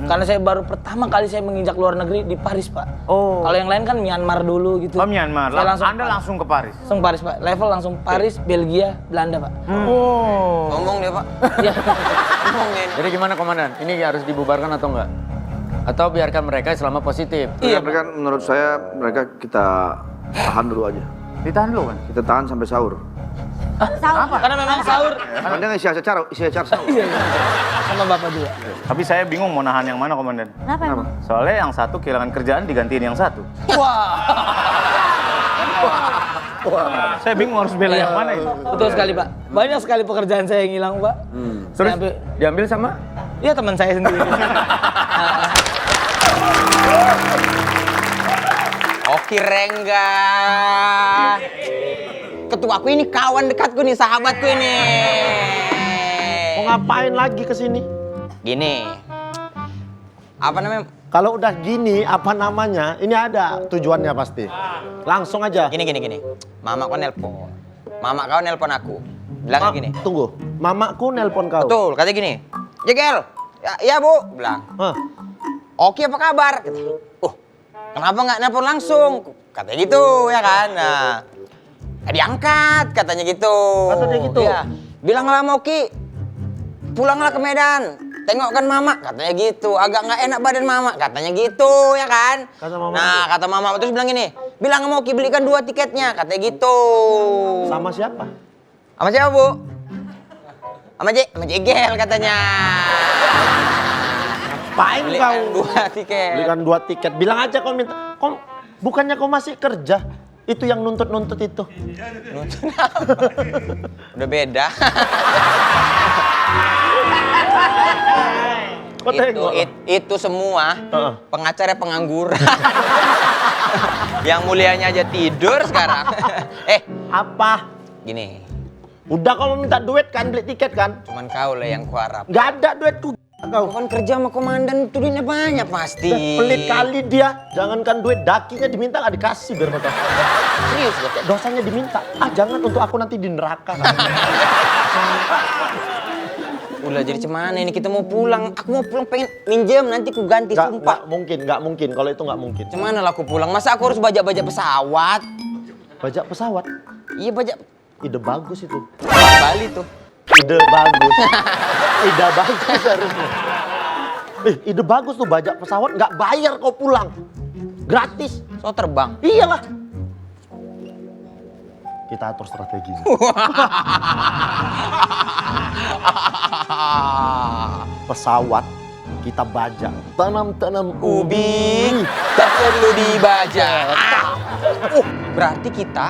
Karena saya baru pertama kali saya menginjak luar negeri di Paris, Pak. Oh. Kalau yang lain kan Myanmar dulu gitu. Oh, Myanmar. Saya Anda langsung ke Paris? Langsung Paris, Pak. Level langsung Paris, Belgia, Belanda, Pak. Oh. Ngomong dia, Pak. Ya. Ngomong dia. Jadi gimana komandan? Ini harus dibubarkan atau enggak? Atau biarkan mereka selama positif? Iya, Mereka menurut saya mereka kita tahan dulu aja. Ditahan dulu kan? Kita tahan sampai sahur. Karena memang sahur. Pandang isi acara sahur. Iya, iya. Sama Bapak juga. Tapi saya bingung mau nahan yang mana, Komandan. Kenapa emang? Soalnya yang satu kehilangan kerjaan digantiin yang satu. Wah. Saya bingung harus bela yang mana itu. Betul sekali, Pak. Banyak sekali pekerjaan saya yang hilang, Pak. Terus Sampai- diambil sama? Iya, teman saya sendiri. Oke, Rengga. Ketuaku ini kawan dekatku nih, sahabatku ini. Mau ngapain lagi ke sini? Gini. Apa namanya? Kalau udah gini, apa namanya? Ini ada tujuannya pasti. Langsung aja. Gini. Mama kau nelpon. Mama kau nelpon aku. Bilang gini. Tunggu, mamaku nelpon kau. Betul, katanya gini. Jegel. Ya, Bu. Bilang. Hah, Oke, apa kabar? Kata, kenapa nggak nelpon langsung? Katanya gitu, ya kan? Nah, diangkat, katanya gitu. Katanya gitu? Iya. Bilanglah sama Oki, pulanglah ke Medan. Tengokkan Mama, katanya gitu. Agak nggak enak badan Mama, katanya gitu, ya kan? Kata Mama Nah, kata Mama terus bilang gini, bilang sama Oki belikan 2 tiketnya, katanya gitu. sama siapa? Sama siapa, Bu? Sama Jegel katanya. Ngapain Belikan kau? 2 tiket. Belikan 2 tiket. Bilang aja kau minta. Bukannya kau masih kerja? Itu yang nuntut-nuntut itu. Nuntun apa? Udah beda. Kau tengok. Itu semua pengacara pengangguran. Yang mulianya aja tidur sekarang. Apa? Gini, Udah kau minta duit kan, beli tiket kan? cuman kau lah yang kuharap. Nggak ada duitku. Kau Kau kan kerja sama komandan, itu duitnya banyak pasti. pelit kali dia. Jangankan duit, dakinya diminta nggak dikasih biar mereka. Serius loh. Dosanya diminta. Jangan untuk aku nanti di neraka. Udah jadi cemana ini, kita mau pulang. Aku mau pulang pengen minjem, nanti ku ganti, sumpah. Nggak mungkin. Kalau itu nggak mungkin. Cemana lah aku pulang, masa aku harus bajak-bajak pesawat? Bajak pesawat, Iya bajak, ide bagus itu. Bali tuh. Ide bagus. Ide bagus harusnya. Ide bagus tuh bajak pesawat nggak bayar kau pulang. Gratis. So terbang. Iyalah. Kita atur strategi. Pesawat kita bajak. Tanam Ubi tak perlu dibajak. Berarti kita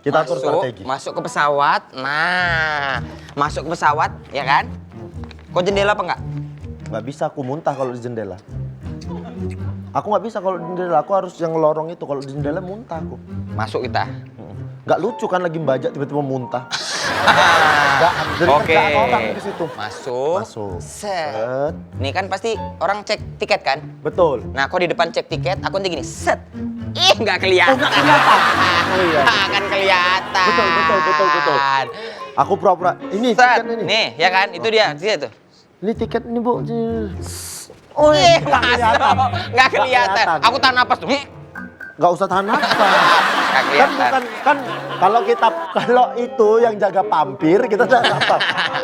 atur strategi. masuk ke pesawat. Nah, masuk ke pesawat, ya kan? Kau jendela apa enggak? Nggak bisa aku muntah kalau di jendela. Aku nggak bisa kalau di jendela. Aku harus yang lorong itu. Kalau di jendela muntah aku. Masuk kita. Nggak lucu kan lagi bajak tiba-tiba muntah. Oke. Orang di situ. Masuk. Set. Ini kan pasti orang cek tiket kan? Betul. Nah, kau di depan cek tiket, aku nanti gini, set. Nggak kelihatan. Oh iya. Kan kelihatan. Betul. Aku pura-pura. Ini Set. tiket ini. Nih, ya kan? Itu dia, tuh. Ini tiket ini Bu. Oh, nggak kelihatan. Nggak kelihatan. Aku tahan napas tuh. nggak usah tahan nafas. Kan bukan kan kalau itu yang jaga pampir kita tahan nafas.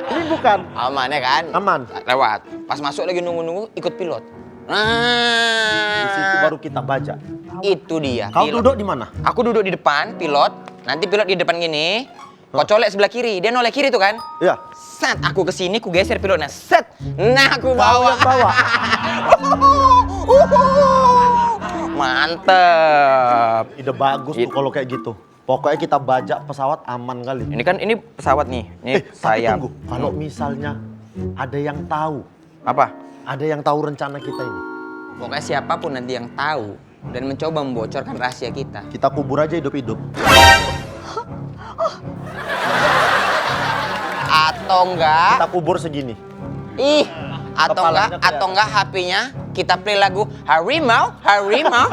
Ini bukan. Aman ya kan? Aman. Lewat. Pas masuk lagi nunggu-nunggu ikut pilot. Di situ baru kita baca. Itu dia. Kau pilot. duduk di mana? Aku duduk di depan pilot. Nanti pilot di depan gini. Kau colek sebelah kiri. Dia noleh kiri tuh kan? Iya. Set, aku kesini, ku geser pilotnya. Set, nah aku Kau bawa. yang bawa. Mantep. Ide bagus tuh kalau kayak gitu. Pokoknya kita bajak pesawat aman kali. Ini kan ini pesawat nih. Ini Tapi sayap. tunggu, kalau misalnya ada yang tahu, Apa? ada yang tahu rencana kita ini, Pokoknya siapapun nanti yang tahu dan mencoba membocorkan rahasia kita. kita kubur aja hidup-hidup. Atau enggak? Kita kubur segini. Ih, atau Kepalanya enggak HP-nya kita play lagu Harimau, Harimau.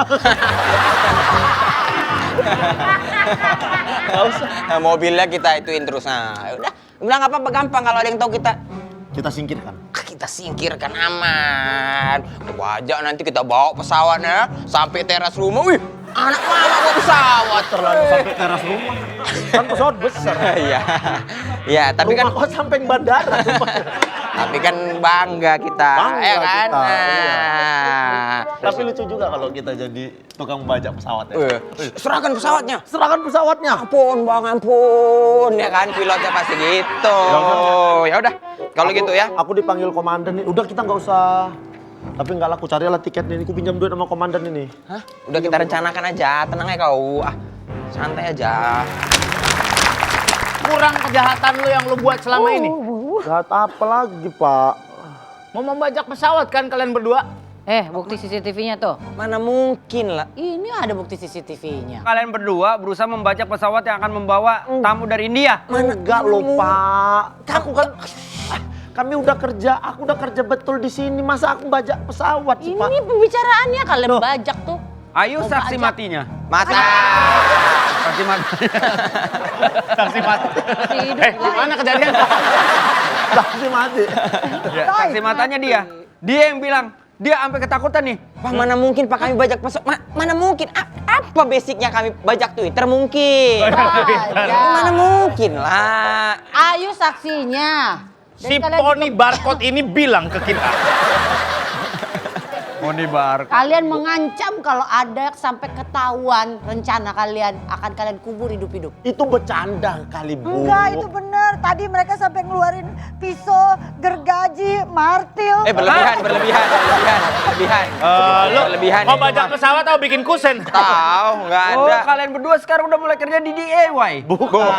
Nggak usah. Nah, mobilnya kita ituin terus. Nah, udah nggak apa-apa, gampang kalau ada yang tahu kita. Kita singkirkan. Kita singkirkan aman. Wajah nanti kita bawa pesawatnya sampai teras rumah. Wih, anak mama bawa pesawat. Terlalu sampai teras rumah. Kan pesawat besar. Iya. Ya, tapi kan Rumah kau sampai bandara. tapi kan bangga kita, Bangga ya kan? kita, Nah. Tapi lucu juga kalau kita jadi tukang bajak pesawat ya. Serahkan pesawatnya. Serahkan pesawatnya. Ampun, bang, ampun. Ya kan, pilotnya pasti gitu. Ya udah, kalau gitu ya. Aku dipanggil komandan nih. Udah kita nggak usah. Tapi nggak laku carilah tiketnya ini. Aku pinjam duit sama komandan ini. Hah? Udah kita rencanakan aja, tenang aja kau. Ah, santai aja. Kurang kejahatan lu yang lu buat selama ini. Jahat apa lagi, Pak? Mau membajak pesawat kan kalian berdua? Bukti CCTV-nya tuh. Mana mungkin lah. Ini ada bukti CCTV-nya. Kalian berdua berusaha membajak pesawat yang akan membawa tamu dari India. Enggak loh, Pak. Aku kan kami udah kerja, aku udah kerja betul di sini. Masa aku bajak pesawat sih, Pak? Ini pembicaraannya kalian bajak tuh. Ayo Mau saksi bajak. matinya. Mata. Saksi mati. Saksi mati. Gimana kejadian? Saksi mati. Ya, saksi matanya dia. Dia yang bilang, dia sampai ketakutan nih. Wah, mana mungkin Pak kami bajak pesawat? Mana mungkin? Apa basicnya kami bajak Twitter mungkin? Mana mungkin lah. Ayo saksinya. Si Pony Barcode ini bilang ke kita. Moni bar. Kalian mengancam kalau ada sampai ketahuan rencana kalian akan kalian kubur hidup-hidup. Itu bercanda kali, Bu. Enggak, itu bener. Tadi mereka sampai ngeluarin pisau, gergaji, martil. Berlebihan. Berlebihan. Mau bajak pesawat atau bikin kusen? Tahu, nggak Oh, ada. kalian berdua sekarang udah mulai kerja di DIY. Bukan.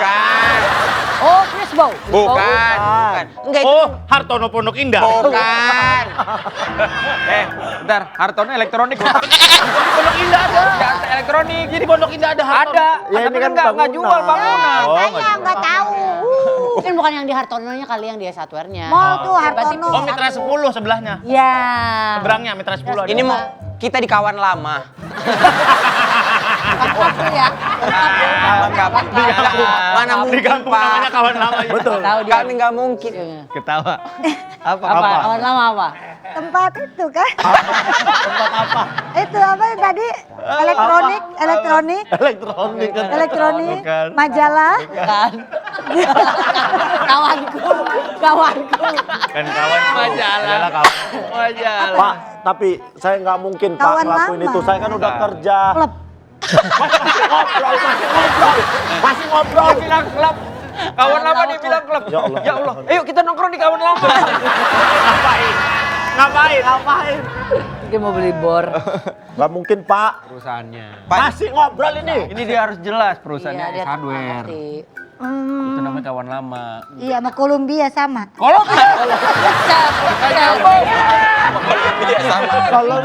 Oh, Chris Bow. Bukan. Enggak itu. Oh, Hartono Pondok Indah. Bukan. Bentar, Hartono elektronik. Pondok Indah ada. Jasa elektronik. Jadi Pondok Indah ada Hartono. Ada. Ya, Tapi ini kan nggak bangunan. jual bangunan. Saya nggak tahu. Mungkin bukan yang di Hartono-nya kali yang di Software-nya. Mall tuh Berarti Hartono. Oh, Mitra 10 sebelahnya. Ya. Seberangnya Mitra 10 ada. Ini mau kita di kawan lama. Lengkap tuh ya. Lengkap. Mana Di mungkin kampung namanya Pak? kawan lama. Betul. Tahu dia. Kami nggak mungkin. Ketawa. Apa? Kawan lama apa? Tempat itu kan? Tempat apa? Itu apa yang tadi? Elektronik, Elektronik kan. elektronik, majalah. Kan. Kawanku. Kan kawan Majalah. kawan. Majalah. Pak, tapi saya nggak mungkin, Pak, Kawan ngelakuin lama. itu. Saya kan udah kerja. Klub. Masih ngobrol. Bilang klub. Kawan lama dia bilang klub. Ya Allah. Ya Allah. Ayo kita nongkrong di kawan lama. Ngapain? Dia mau beli bor. Nggak mungkin, Pak. Perusahaannya. Masih ngobrol ini. Ini dia harus jelas Iya, perusahaannya dia hardware. ngerti. Itu namanya kawan lama. Iya, sama Columbia sama. Kalau Kalau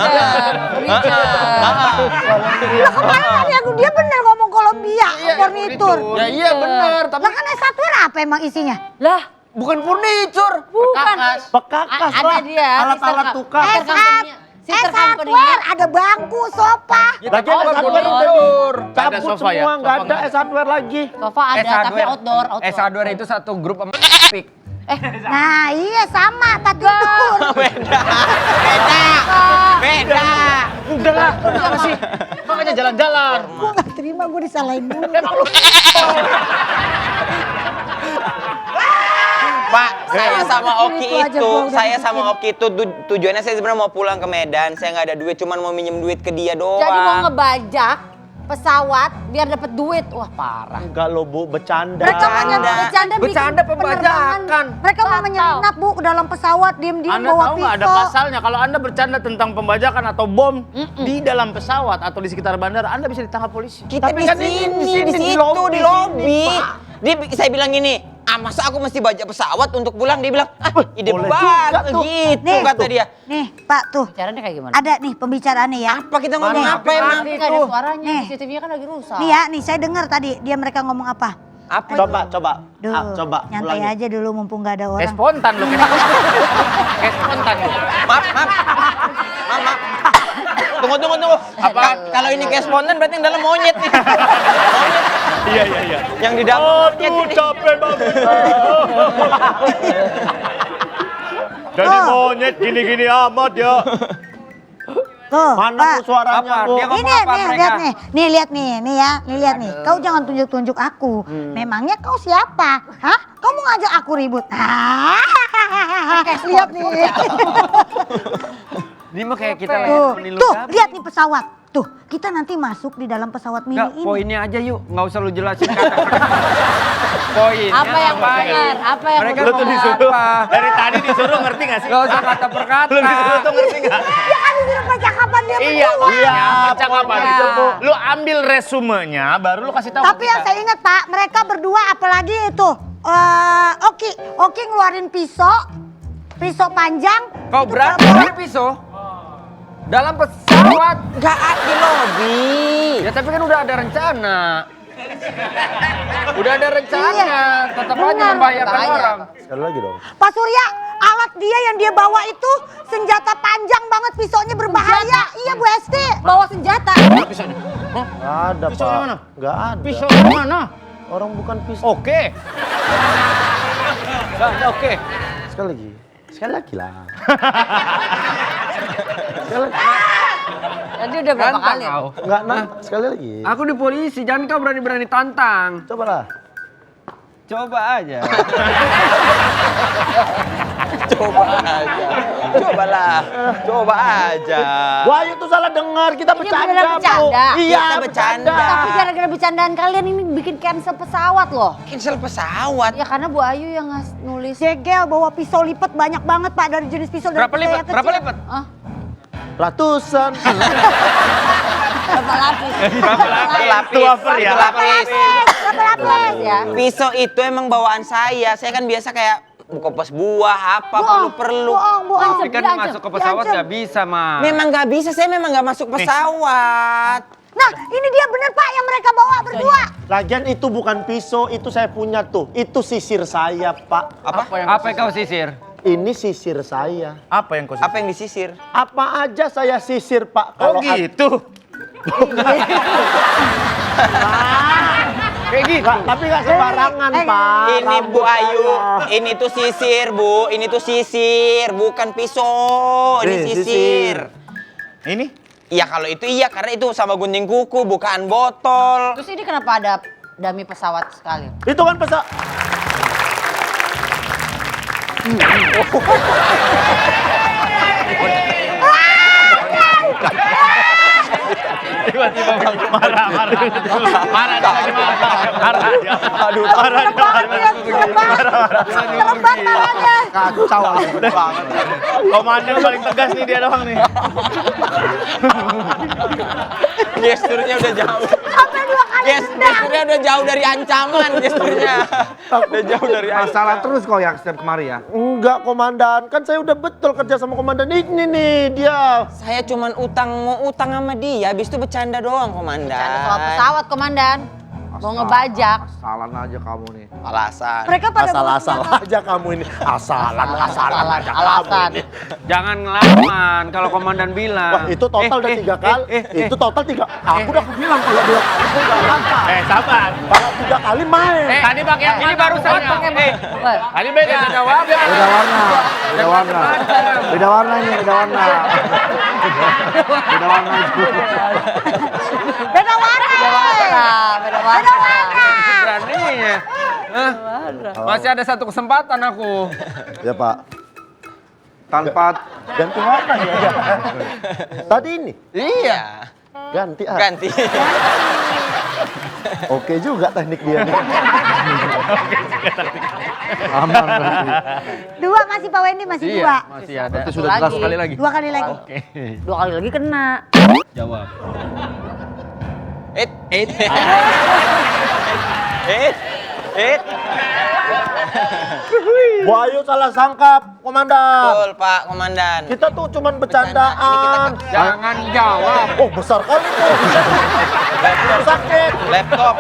Lah kemana ya? Dia bener ngomong Columbia, furnitur. ya iya benar, tapi Lah kan software apa emang isinya? Lah, bukan furnitur. bukan. Pekakas Ada lah. dia. Alat-alat tukang. Sister company. Hardware, ada bangku, sofa. Lagi Oh, hardware outdoor. Nggak ada cabut sofa ya? semua, nggak Sofa ada nggak hardware lagi. Sofa ada tapi outdoor. S hardware itu satu grup sama Epic. Nah iya sama, tak tidur. Beda. Udahlah, kenapa sih? Makanya jalan-jalan. Gue gak terima, gue disalahin dulu. Pak, saya sama Oki Itu aja itu, gua udah saya sama bikin. Oki itu tujuannya saya sebenarnya mau pulang ke Medan. Saya nggak ada duit, cuman mau minjem duit ke dia doang. Jadi mau ngebajak pesawat biar dapat duit. Wah, parah. Enggak lo Bu, bercanda. Mereka mau bercanda bikin Bercanda pembajakan. penerbangan. Mereka mau menyelinap Bu ke dalam pesawat, diem-diem Anda bawa tahu nggak ada pisau. pasalnya kalau Anda bercanda tentang pembajakan atau bom di dalam pesawat atau di sekitar bandara, Anda bisa ditangkap polisi. Kita di kan sini, di situ, di lobi. Saya bilang gini, masa aku mesti bajak pesawat untuk pulang? Dia bilang, ide boleh banget juga tuh. gitu Nih. kata dia. Nih Pak tuh, Caranya kayak gimana? ada nih pembicaraannya ya. Apa kita ngomong apa emang? Tapi nggak ada suaranya, Nih. CCTV-nya kan lagi rusak. Nih ya, nih saya dengar tadi mereka ngomong apa. Apa? Coba. Duh, Coba. nyantai ulangi. aja dulu mumpung gak ada Kayak orang. spontan loh. Kayak spontan. Maaf. Tunggu. Apa? Kalau ini kayak spontan berarti yang dalam monyet nih. Iya. Yang di dalam monyet ini. Capek banget. Jadi monyet gini-gini amat ya. Tuh, Mana Pak. tuh suaranya Bu? Dia ngomong Ini apa nih, mereka? lihat nih. Nih lihat nih ya. Nih lihat nih. Kau jangan tunjuk-tunjuk aku. Memangnya kau siapa? Hah? Kau mau ngajak aku ribut? Lihat nih. Ini mah kayak kita lagi Tuh, menilu tuh, kami. lihat nih pesawat. Tuh, kita nanti masuk di dalam pesawat mini Nggak, ini. poinnya aja yuk, nggak usah lu jelasin kata-kata. Poinnya Apa yang ngapain? benar? Apa yang Mereka benar? tuh disuruh apa? Dari tadi disuruh ngerti nggak sih? Nggak usah kata per kata. Lu disuruh tuh ngerti nggak? Ya kan disuruh percakapan dia Iya, berdua. percakapan itu tuh. Lu ambil resumenya, baru lu kasih tahu. Tapi yang saya ingat Pak, mereka berdua apalagi itu. Oki ngeluarin pisau panjang. Kau Itu berani berapa? pakai pisau? Dalam pesawat? Gak ada di lobi. Ya tapi kan udah ada rencana. Udah ada rencana, Iya. tetap aja Benar. membahayakan Bahaya. orang. Sekali lagi dong. Pak Surya, alat dia yang dia bawa itu senjata panjang banget, pisaunya berbahaya. Iya Bu Esti. Bawa senjata. Nggak ada Pisau Pak. yang mana? Nggak ada. Pisau yang mana? Orang bukan pisau. Oke. Oke. Sekali lagi lah. Tadi udah berapa Tantang kali? kau. Enggak, sekali lagi. Aku di polisi, jangan kau berani-berani tantang. Coba lah. Coba aja. Coba aja. Wahyu tuh salah dengar, kita Ini bercanda, beneran bercanda. Bu. Iya, Kita bercanda. Tapi gara-gara bercandaan kalian ini bikin cancel pesawat loh. Cancel pesawat. Ya karena Bu Ayu yang nulis. Jegel bawa pisau lipat banyak banget Pak, dari jenis pisau dari Berapa pisau lipat? yang Berapa kecil. lipat? Ratusan. Berapa lapis? Itu lapis. Berapa lapis? Ya. Pisau itu emang bawaan saya. Saya kan biasa kayak kopas buah apa perlu. Bohong. Tapi kan masuk ke pesawat nggak bisa, Ma. Memang nggak bisa. Saya memang nggak masuk pesawat. Nah, ini dia bener Pak yang mereka bawa berdua. Lagian itu bukan pisau, itu saya punya tuh. Itu sisir saya, Pak. Apa yang kau sisir? Ini sisir saya. Apa yang kau Apa yang disisir? Apa aja saya sisir, Pak. Oh gitu. Kayak gitu. Tapi nggak sembarangan, Pak. Ini Bu Rambut Ayu, saya. ini tuh sisir Bu, ini tuh sisir, bukan pisau, ini Nih, sisir. Ini? Iya kalau itu iya, karena itu sama gunting kuku, bukan botol. Terus ini kenapa ada dummy pesawat sekali? Itu kan pesawat. Tiba-tiba marah. Marah dia. Aduh, marah dia. Terlebat marahnya. Kacau banget. Komandan paling tegas nih dia doang nih. Gesturnya udah jauh. Sampai 2 kali Gesturnya udah jauh dari ancaman gesturnya. Udah jauh dari ancaman. Masalah terus kau yang setiap kemari ya. Enggak, Komandan. Kan saya udah betul kerja sama Komandan ini nih, dia. Saya cuman mau utang sama dia, habis itu bercanda doang, Komandan. Bercanda soal pesawat, Komandan. Mau ngebajak. Asalan aja kamu nih. Alasan. Mereka pada Asal-asal aja kamu ini. Asalan aja kamu Alasan. ini. Jangan ngelawan kalau komandan bilang. Wah, itu total udah 3 kali. Itu total 3. Aku udah bilang kalau 2 kali aku nggak langka. Sabar. Kalau 3 kali main. Tadi pakai Ini baru satu. Tadi beda. Beda warna. Beda warna ini, beda warna. Beda warna itu. Beda warna. Beda warna. Beraninya. Hah? Masih ada satu kesempatan aku. Ya, Pak. Tanpa Ganti warna ya. Tadi ini. Iya. Ganti. Ganti. Oke juga teknik dia nih. aman berarti. 2 masih Pak Wendy, masih 2. Masih ada. Berarti sudah jelas sekali lagi. 2 kali lagi. 2 kali lagi kena. Jawab. It. Wahyu salah sangkap, Komandan. Betul, Pak Komandan. Kita tuh cuman bercandaan. Jangan jawab. Oh, besar kali tuh. Sakit. Laptop.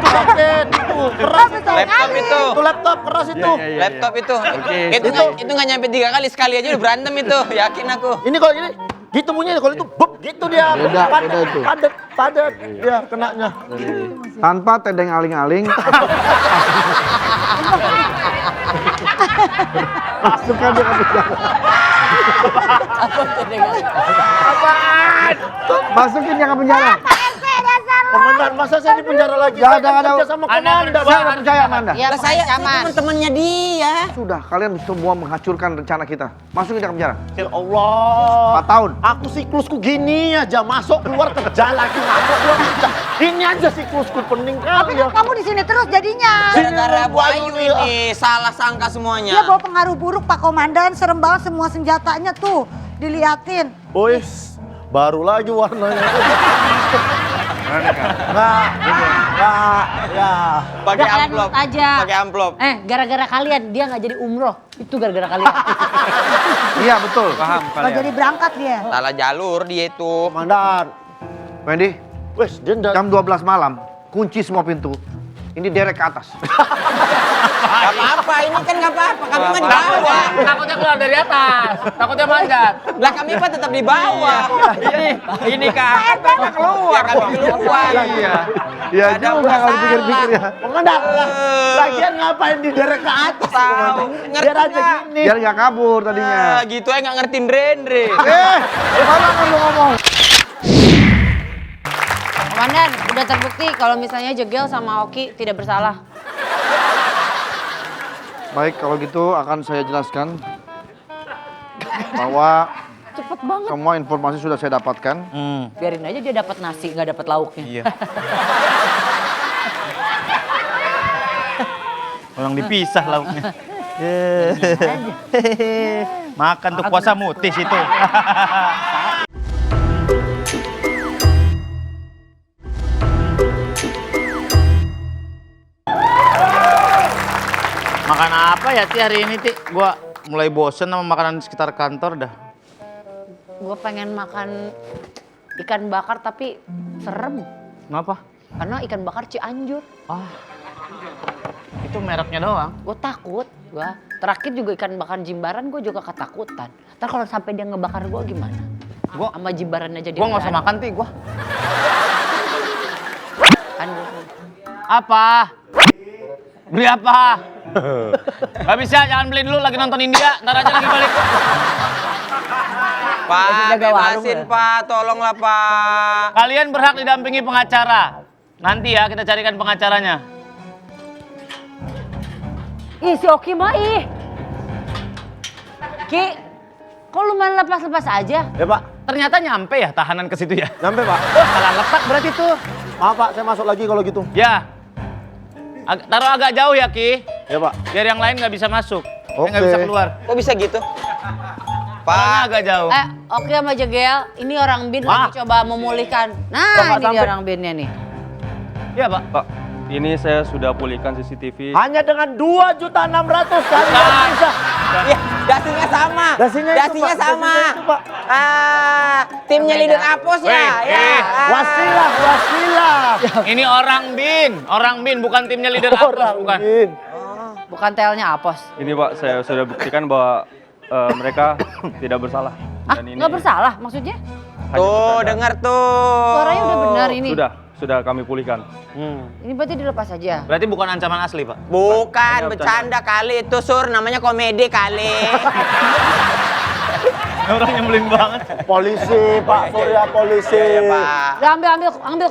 Sakit. Itu keras itu. Laptop itu. Itu laptop keras itu. Laptop itu. Itu nggak nyampe 3 kali, sekali aja udah berantem itu. Yakin aku. Ini kalau ini gitu bunyinya, kalau itu beb gitu dia. Beda itu. Padat dia kenanya. Tanpa tedeng aling-aling. Masukkan dia ke penjara. Masukin dia ke penjara. Komandan, masa saya di penjara lagi? Gak Saya ada. kerja sama komandan. Saya nggak percaya sama Anda. Ya, Saya ancaman. teman-temannya dia. Sudah, kalian semua menghancurkan rencana kita. Masukin dia ke penjara. Ya Allah. 4 tahun. Aku siklusku gini aja, masuk keluar kerja lagi, masuk keluar kerja. Ini aja siklusku pening Tapi kali ya. kan kamu di sini terus jadinya. Gara-gara Sini, Bu Ayu Ayu ini salah sangka semuanya. Dia bawa pengaruh buruk Pak Komandan, serem banget semua senjatanya tuh. Diliatin. Wis, baru lagi warnanya. Nah, ya. Pakai Udah, kalian amplop. nurut aja. Pakai amplop. Gara-gara kalian dia nggak jadi umroh. Itu gara-gara kalian. Iya, betul. Paham Nggak kalian. jadi berangkat dia. Salah jalur dia itu. Komandan. Wendy, Wis, dia ndak. jam 12 malam, kunci semua pintu. Ini derek ke atas. Gak apa-apa, ini kan gak apa-apa. Kami mah di bawah. Takutnya keluar dari atas. Takutnya manjat. Lah kami mah tetap di bawah. Ini kan keluar. Ya kami keluar. Iya. Iya Ada juga kalau masalah. dipikir-pikir ya. Komandan, lagian ngapain di derek ke atas? Tahu. Komandan? Ngerti Biar aja nggak? gini. Biar nggak kabur tadinya. Gitu aja gak ngertiin Rendre. Mana kan lu ngomong? Komandan, udah terbukti kalau misalnya Jegel sama Oki tidak bersalah. Baik, kalau gitu akan saya jelaskan bahwa Cepet banget. semua informasi sudah saya dapatkan. Biarin aja dia dapat nasi, nggak dapat lauknya. Iya. Orang dipisah lauknya. Makan tuh puasa mutis itu. Makan apa ya Ti hari ini Ti? Gua mulai bosen sama makanan sekitar kantor dah. Gue pengen makan ikan bakar tapi serem. Kenapa? Karena ikan bakar Cianjur. Itu mereknya doang. Gue takut. Terakhir juga ikan bakar Jimbaran gue juga ketakutan. Ntar kalau sampai dia ngebakar gue gimana? Gua Sama Jimbaran aja dia. gua nggak usah makan Ti gua. Kan Apa? Beli apa? Gak bisa, jangan beli dulu lagi nonton India. Ntar aja lagi balik. Pak, jaga warung bebasin ya? Pak, tolonglah Pak. Kalian berhak didampingi pengacara. Nanti ya kita carikan pengacaranya. Ih si Oki mah ih. Ki, kok lu main lepas-lepas aja? Ya Pak, Ternyata nyampe ya tahanan ke situ ya. nyampe Pak. Oh, salah letak berarti tuh. Maaf Pak, saya masuk lagi kalau gitu. Ya. Taruh agak jauh ya Ki. Ya Pak. Biar yang lain nggak bisa masuk. Oke. Nggak bisa keluar. Kok bisa gitu? Taruhnya Pak, agak jauh. Oki sama Jegel, ini orang bin Wah. lagi coba memulihkan. Nah, ini dia orang binnya nih. Iya Pak. Pak, ini saya sudah pulihkan CCTV. Hanya dengan 2.600.000 kalian bisa Iya, dasinya sama. Dasinya itu, Dasinya Pak. sama. Dasinya itu, Pak. Timnya leader Apos ya. Ya. Wasilah, wasilah. Ini orang bin bukan timnya leader Apos, Orang bukan. Bin. Bukan telnya Apos. Ini Pak, saya sudah buktikan bahwa mereka tidak bersalah. Ah, nggak bersalah maksudnya? hanya Tuh, bercanda. dengar tuh. Suaranya udah benar ini. Sudah kami pulihkan. Ini berarti dilepas aja. Berarti bukan ancaman asli, Pak. Bukan, Hanya bercanda kali itu, Sur. Namanya komedi kali. Orang nyebelin banget. Polisi, Pak Surya, polisi. Iya, Pak. Udah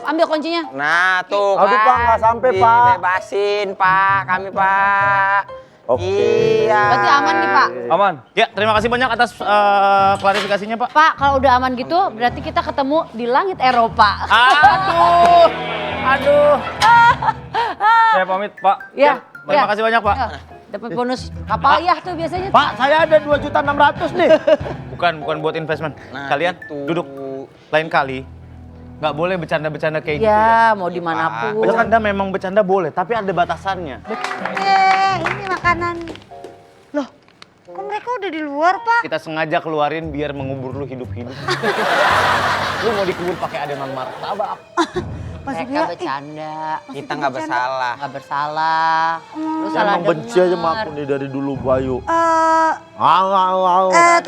ambil kuncinya. Nah, tuh Aduh, Pak, nggak sampai, Pak. Dibebasin, Pak. Kami, Pak. Oke. Iya. Berarti aman nih, Pak. Aman. Ya, terima kasih banyak atas klarifikasinya, Pak. Pak, kalau udah aman gitu, berarti kita ketemu di langit Eropa. Aduh. Aduh. Saya pamit, Pak. Ya. Terima kasih banyak, Pak. Ya. Dapat bonus kapal yah tuh biasanya. Pak, saya ada 2.600.000 nih. Bukan buat investment. Nah, Kalian itu. duduk. Lain kali nggak boleh bercanda-bercanda kayak gitu. Ya, mau dimanapun. Bercanda memang bercanda boleh, tapi ada batasannya. Ini makanan. Loh, kok mereka udah di luar, Pak? Kita sengaja keluarin biar mengubur lu hidup-hidup. Lu mau dikubur pakai adonan martabak. Mereka bercanda. Kita nggak bersalah. Nggak bersalah. Lu Saya salah emang benci aja sama aku denger. nih dari dulu, Bayu.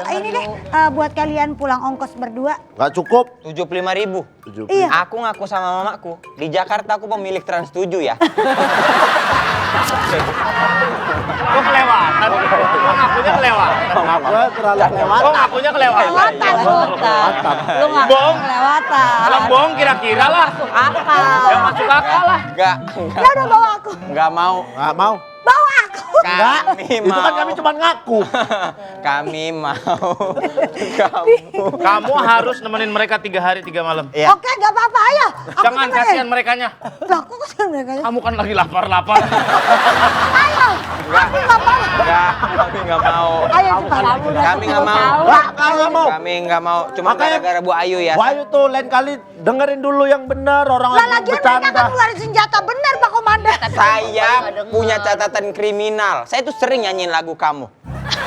Ini deh, buat kalian pulang ongkos berdua. Gak cukup. 75.000. Iya. Aku ngaku sama mamaku, di Jakarta aku pemilik Trans 7 ya. Kok kelewatan? Kok ngakunya kelewatan? Gue terlalu lewat. Kok ngakunya kelewatan? Kelewatan. Lu nggak Bohong. kelewatan. Kalau bohong kira-kira lah. Akal. Yang masuk akal lah. Enggak. Ya udah bawa aku. Enggak mau. Gak mau. Bawa aku. Kami Itu kan kami cuma ngaku. Kami mau. Kamu. Kamu harus nemenin mereka 3 hari 3 malam. Iya. Oke, gak apa-apa, ayo. Aku Jangan temenin. kasihan merekanya. Lah, aku kasihan mereka. Kamu kan lagi lapar-lapar. Ayo, aku gak mau. Enggak, kami enggak mau. Ayo cepat. Kami enggak mau. Gak mau. Kami enggak mau. Cuma Makanya- gara-gara Bu Ayu ya. Bayu tuh lain kali dengerin dulu yang benar. Orang Lah, lagi lagian mereka kan bercanda. keluarin senjata benar, Pak Komandan. Saya punya catatan kriminal. Saya tuh sering nyanyiin lagu kamu.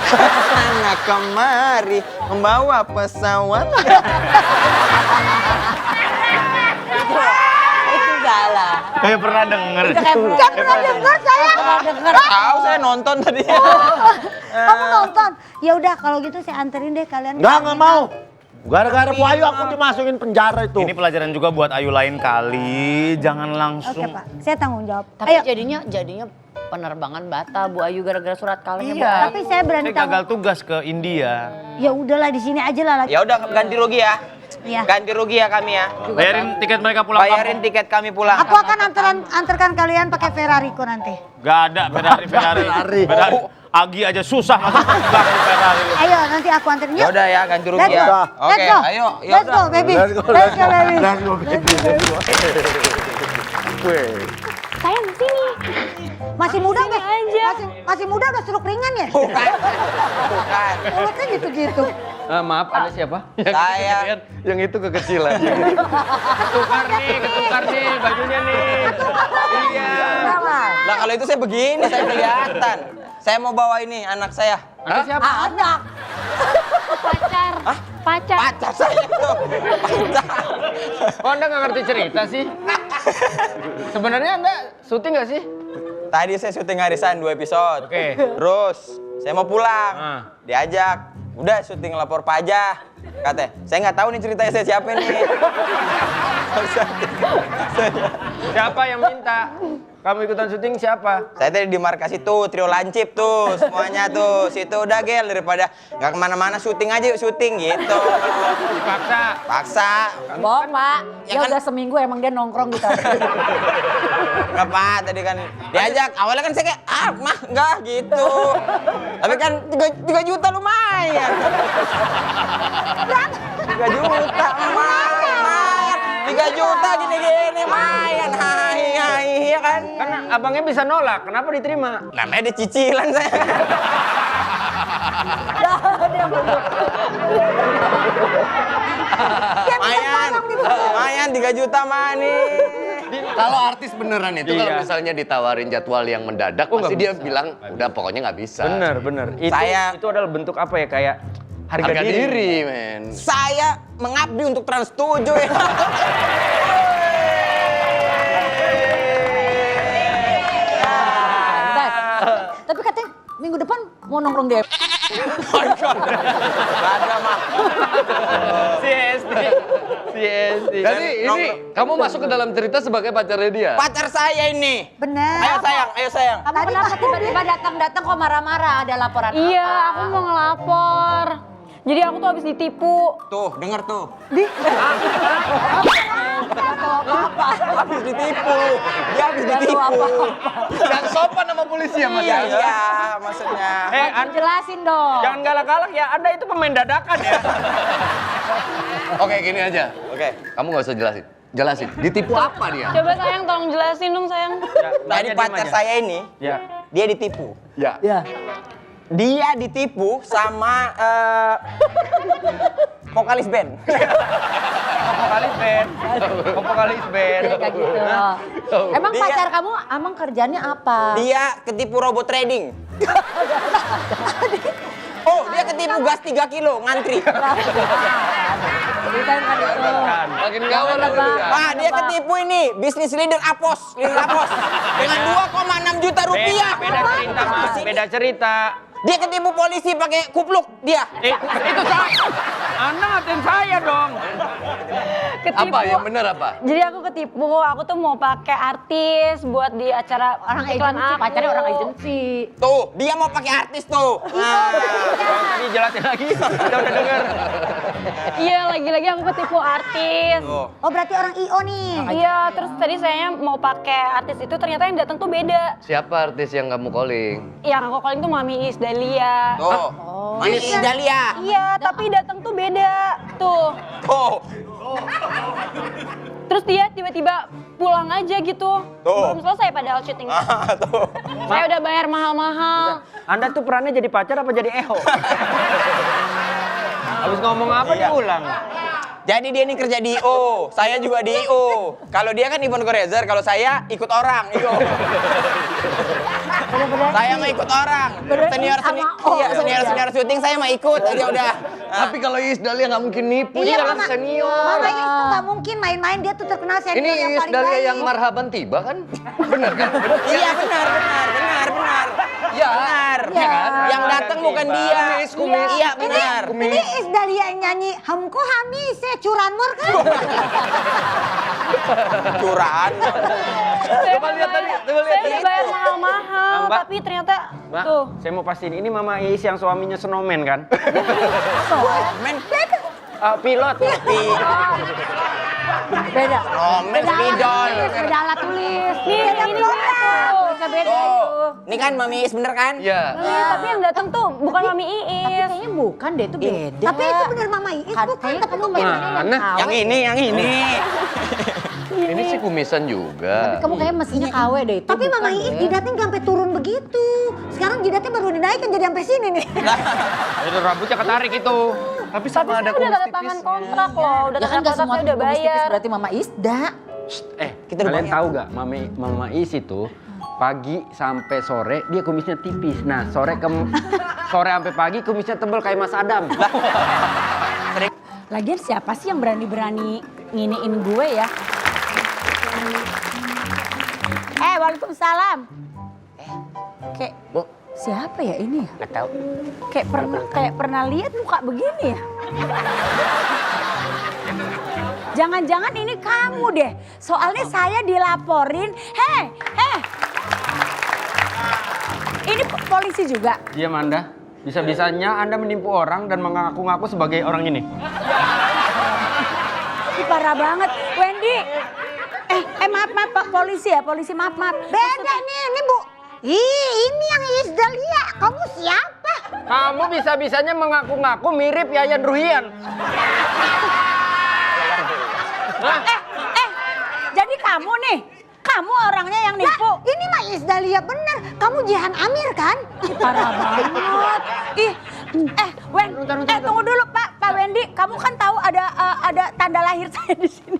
Sana kemari membawa pesawat. Itu salah. Kayak pernah denger. Jangan pernah denger saya. Tahu saya nonton tadi. Kamu nonton? Ya udah, kalau gitu saya anterin deh kalian. Gak mau. Gara-gara Bu Ayu aku dimasukin penjara itu. Ini pelajaran juga buat Ayu lain kali. Jangan Oke, langsung. Pak. Saya tanggung jawab. Tapi Ayo. jadinya penerbangan batal Bu Ayu gara-gara surat kalengnya. Iya. Tapi saya berani Saya gagal tugas ke India. Ya udahlah, di sini aja lah. Ya udah ganti rugi ya. Iya. Ganti rugi ya kami ya. Bayarin tiket mereka pulang Bayarin kampung. tiket kami pulang. Aku akan antarkan kalian pakai Ferrariku nanti. Gak ada Ferrari. Agi aja susah masuk Ferrari. Ayo, nanti aku anterin. Ya Yuk. udah ya ganti rugi Let's ya. go. Oke, Let's go. ayo. Ya Let's go, udah. baby. Let's go, Let's go, baby. Let's go, baby. Sayang, sini. Masih muda nggak? Masih muda udah struk ringan ya? Bukan. Bukan. Mulutnya gitu-gitu. Maaf, ada siapa? Saya Yang itu kekecilan. Ketukar nih bajunya nih. Iya. Lah kalau itu saya begini, saya kelihatan. Saya mau bawa ini anak saya. Anak. Pacar. Pacar. Pacar saya itu. Pacar. Kok Anda nggak ngerti cerita sih? Sebenarnya Anda syuting nggak sih? Tadi saya syuting Harisan 2 episode. Oke. Terus saya mau pulang. Ah. Diajak. Udah syuting lapor pajak. Katanya, saya nggak tahu nih ceritanya saya siapa nih. Siapa yang minta? Kamu ikutan syuting siapa? Saya tadi di markas itu, trio lancip tuh, semuanya tuh. Situ udah gel, daripada nggak kemana-mana syuting aja yuk syuting gitu. Dipaksa. Paksa. Bohong, Pak. Ya Ya kan- udah seminggu emang dia nongkrong gitu. Nggak Pak, tadi kan diajak. Awalnya kan saya kayak, mah nggak gitu. Tapi kan 3 juta lumayan. 3 juta lumayan. 3 juta gini-gini lumayan. Hai, ya kan. Kan abangnya bisa nolak, kenapa diterima? Namanya ada cicilan saya. Lumayan 3 juta mah nih. Kalau artis beneran itu kalau Iya. misalnya ditawarin jadwal yang mendadak, pasti dia bilang udah pokoknya nggak bisa. Bener. Itu adalah bentuk apa ya, kayak harga diri. men. Saya mengabdi untuk Trans 7 ya. Bentar. Tapi katanya minggu depan mau nongkrong di CSD. Jadi ini kamu masuk ke dalam cerita sebagai pacarnya dia. Pacar saya ini. Bener. Ayo sayang. Kamu kenapa tiba-tiba datang-datang kok marah-marah? Ada laporan Iya, apa? aku mau ngelapor. Jadi aku tuh habis ditipu. Tuh, denger tuh. Habis ditipu. Dia habis ditipu. Dan sopan sama polisi ya Mas. Iya, maksudnya. Jelasin dong. Jangan galak-galak ya, Anda itu pemain dadakan ya. Oke, gini aja. Oke. Kamu nggak usah jelasin. Ditipu apa dia? Coba sayang tolong jelasin dong sayang. Tadi pacar saya ini, Ya. dia ditipu. Ya. Dia ditipu sama vokalis band. Vokalis band. Kayak gitu. Emang Dia- pacar kamu emang kerjanya apa? Dia ketipu robot trading. Oh, dia ketipu gas 3 kilo ngantri. Bukan kan itu. Makin gawat lah. Wah, dia ketipu ini bisnis leader Apos, dengan 2,6 juta rupiah. Beda cerita, Mas. Beda cerita. Dia ketipu polisi pakai kupluk dia. Itu saya. Anda ngatain saya dong. Ketipu. Apa yang benar apa? Jadi aku ketipu, aku tuh mau pakai artis buat di acara Orang iklan agensi, aku. pacarnya orang agensi. Tuh, dia mau pakai artis tuh. Nah, Dijelasin lagi. Kita udah denger. Iya, lagi-lagi aku ketipu artis. Oh berarti orang IO nih. Iya, terus tadi saya mau pakai artis itu ternyata yang datang tuh beda. Siapa artis yang kamu calling? Yang aku calling tuh Mami Is Dahlia. tuh. Manis Dahlia. Iya, tapi datang tuh beda. Tuh. Tuh. Terus dia tiba-tiba pulang aja gitu. Tuh. Belum selesai padahal syuting. Tuh. Saya udah bayar mahal-mahal. Anda tuh perannya jadi pacar apa jadi eho? Habis ngomong apa diulang? Jadi dia ini kerja di IO, saya juga di IO. Kalau dia kan event organizer, kalau saya ikut orang IO. Saya mah ikut orang. Senior syuting saya mah ikut aja udah. Tapi kalau Iis Dahlia nggak mungkin nipu, Iya, dia kan Mama. senior. Mama Is tuh nggak mungkin main-main, dia tuh terkenal senior Ini yang Iis paling Dahlia baik. yang marhaban tiba kan? Bener kan? Iya benar. Ya, Benar. ya kan? Yang datang bukan dia. Kumis. Iya benar. Ini Is Dahlia yang nyanyi Hamko Hamis ya curanmor kan? Curang. Coba lihat tadi, coba lihat Saya tadi. udah bayar mahal-mahal, Mbak. tapi ternyata Mbak, tuh. saya mau pastiin ini Mama Iis yang suaminya snowman kan? Men. Pilot. Beda. Romen spidol. Beda alat tulis. Nih, ini tuh. Bisa beda Tuh. itu. Ini kan Mami Is bener kan? Iya. Iya, tapi yang datang tuh bukan Mami Iis. Kayaknya bukan deh, itu beda. Tapi itu bener Mama Is bukan. Kayaknya Tapi kamu kok mainannya Mana? Yang ini. Ini sih kumisan juga. Kamu kayak mesinnya KW deh itu. Tapi Mama bukan Is deh. jidatnya nggak sampai turun begitu. Sekarang jidatnya baru dinaikkan jadi sampai sini nih. Itu rambutnya ketarik itu. Tapi Tapi sama saya ada udah kumis tanda tipis. tangan kontrak loh, udah Ya kan tanda gak kontrak semua saya udah kumis tipis bayar. berarti Mama Isda. Kalian tahu gak, Mama Iis itu pagi sampai sore dia kumisnya tipis. Nah, sore sampai pagi kumisnya tebel kayak Mas Adam. Lagian siapa sih yang berani-berani nginiin gue ya? Waalaikumsalam. Kayak siapa ya ini ya? Gak tahu. Kayak pernah lihat muka begini ya? Jangan-jangan ini kamu deh. Soalnya saya dilaporin. Hei. Ini polisi juga. Diam Anda. Bisa-bisanya Anda menipu orang dan mengaku-ngaku sebagai orang ini. Ini parah banget. Wendy. Maaf Pak polisi ya, polisi maaf. Beda nih, ini Bu. Ini yang Is Dahlia. Kamu siapa? Kamu bisa-bisanya mengaku-ngaku mirip Yayan Ruhian. Jadi kamu nih, kamu orangnya yang nipu. Ini mah Is Dahlia bener. Kamu Jihan Amir kan? Parah banget. Tunggu dulu Pak Wendy, kamu kan tahu ada tanda lahir saya di sini.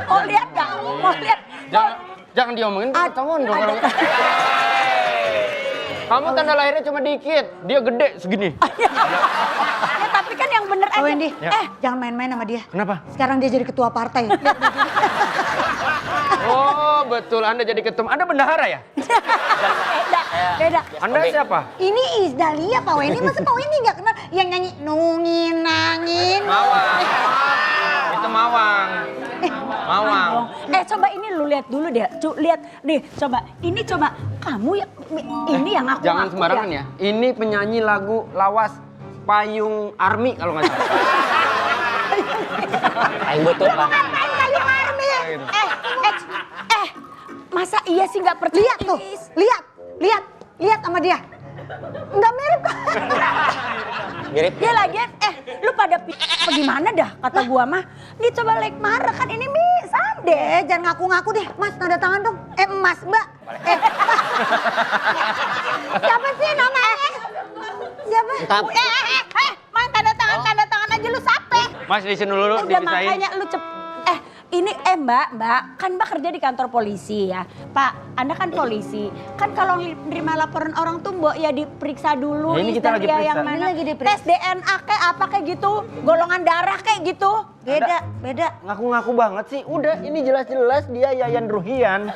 Mau lihat nggak? Mau lihat? Jangan diomongin, ketahuan dong. Kamu tanda lahirnya cuma dikit, dia gede segini. Ya tapi kan yang bener aja. Wendy, jangan main-main sama dia. Kenapa? Sekarang dia jadi ketua partai. Oh betul, Anda jadi ketum. Anda bendahara ya? Beda. Anda siapa? Ini Isdalia Pak Wendy, masa Pak Wendy nggak kenal yang nyanyi nungin nangin. Mawang. Itu Mawang. Mawang. Coba ini lu lihat dulu deh. Lihat nih, coba. Ini coba kamu ya ini yang aku Jangan sembarangan ya. Ini penyanyi lagu lawas Payung Army kalau nggak salah. Ayo betul Pak. Payung Army. Masa iya sih nggak percaya? Lihat tuh, lihat sama dia. Nggak mirip kan? Mirip. Dia lagi, lu pada gimana dah kata gua mah. Nih coba like marah kan ini bisa deh, jangan ngaku-ngaku deh. Mas tanda tangan dong. Mas, Mbak. Siapa sih namanya? Siapa? Main tanda tangan aja lu sampai. Mas di sini dulu, Udah dipisahin. makanya lu ini Mbak, kan Mbak kerja di kantor polisi ya. Pak, Anda kan polisi. Kan kalau nerima laporan orang tuh Mbak ya diperiksa dulu. Ya, ini kita lagi periksa. Yang mana? Tes DNA kayak apa kayak gitu. Golongan darah kayak gitu. Beda. Ngaku-ngaku banget sih. Udah, ini jelas-jelas dia Yayan Ruhian.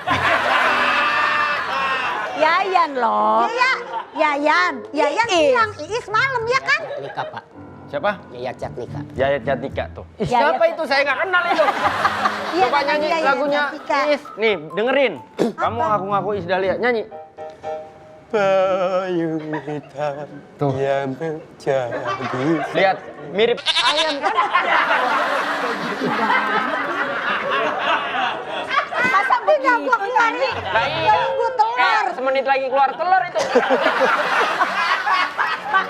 Yayan loh. Yayan siang, Iis malam ya kan? Nika Pak. Siapa? Yayat Jatnika. Yayat Jatnika tuh. Yayat Siapa itu? Saya nggak kenal itu. Coba nyanyi Yayat lagunya Jatnika. Is. Nih, dengerin. Kamu ngaku-ngaku Isdalia. Nyanyi. Payung hitam yang menjadi. Lihat, mirip ayam kan? Masa begitu gua keluarin? Nah, iya. Gua telur. Semenit lagi keluar telur itu.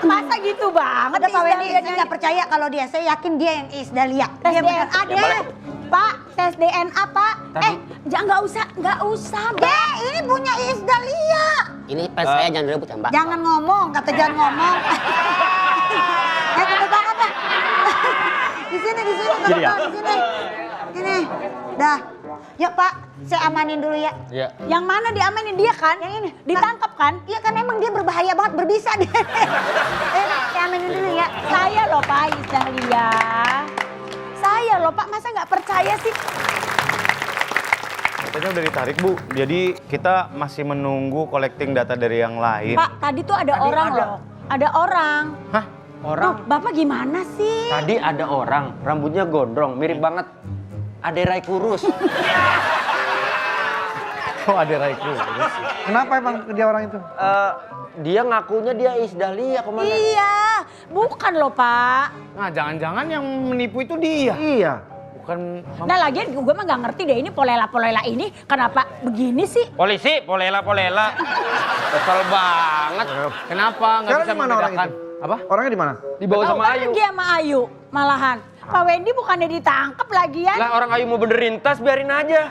Masa gitu banget? Udah Pak Wendy, saya nggak percaya kalau dia. Saya yakin dia yang Isdalia. Tes DNA deh. Pak, tes DNA Pak. Nggak usah. Mbak, ini punya Isdalia. Ini pas saya jangan rebut ya Mbak. Jangan ngomong, kata jangan ngomong. Tepuk tangan Pak. Di sini, di sini. Ini, dah. Yuk Pak, saya amanin dulu ya. Iya. Yang mana diamanin dia kan? Yang ini, ditangkap kan? Iya kan emang dia berbahaya banget, berbisa dia. Saya amanin dulu ya. Saya loh Pak Isdalia. Saya loh Pak, masa nggak percaya sih? Katanya udah ditarik Bu, jadi kita masih menunggu collecting data dari yang lain. Pak, tadi tuh ada orang loh. Ada orang. Hah? Orang? Tuh, Bapak gimana sih? Tadi ada orang, rambutnya gondrong, mirip banget Ade Rai Kurus. Oh, ada Raiku. Kenapa emang dia orang itu? Dia ngakunya dia Isdalia kemana? Iya, bukan loh Pak. Nah, jangan-jangan yang menipu itu dia. Iya. Bukan Nah lagian gue mah gak ngerti deh ini polela-polela ini kenapa begini sih? Polisi, polela. Kesel banget. Kenapa? Nggak Sekarang bisa di mana orang membedakan. itu? Apa? Orangnya di mana? Dibawa sama Kan Ayu. pergi sama Ayu malahan. Pak Wendy bukannya ditangkap lagian? Lah orang Ayu mau benerin tas, biarin aja.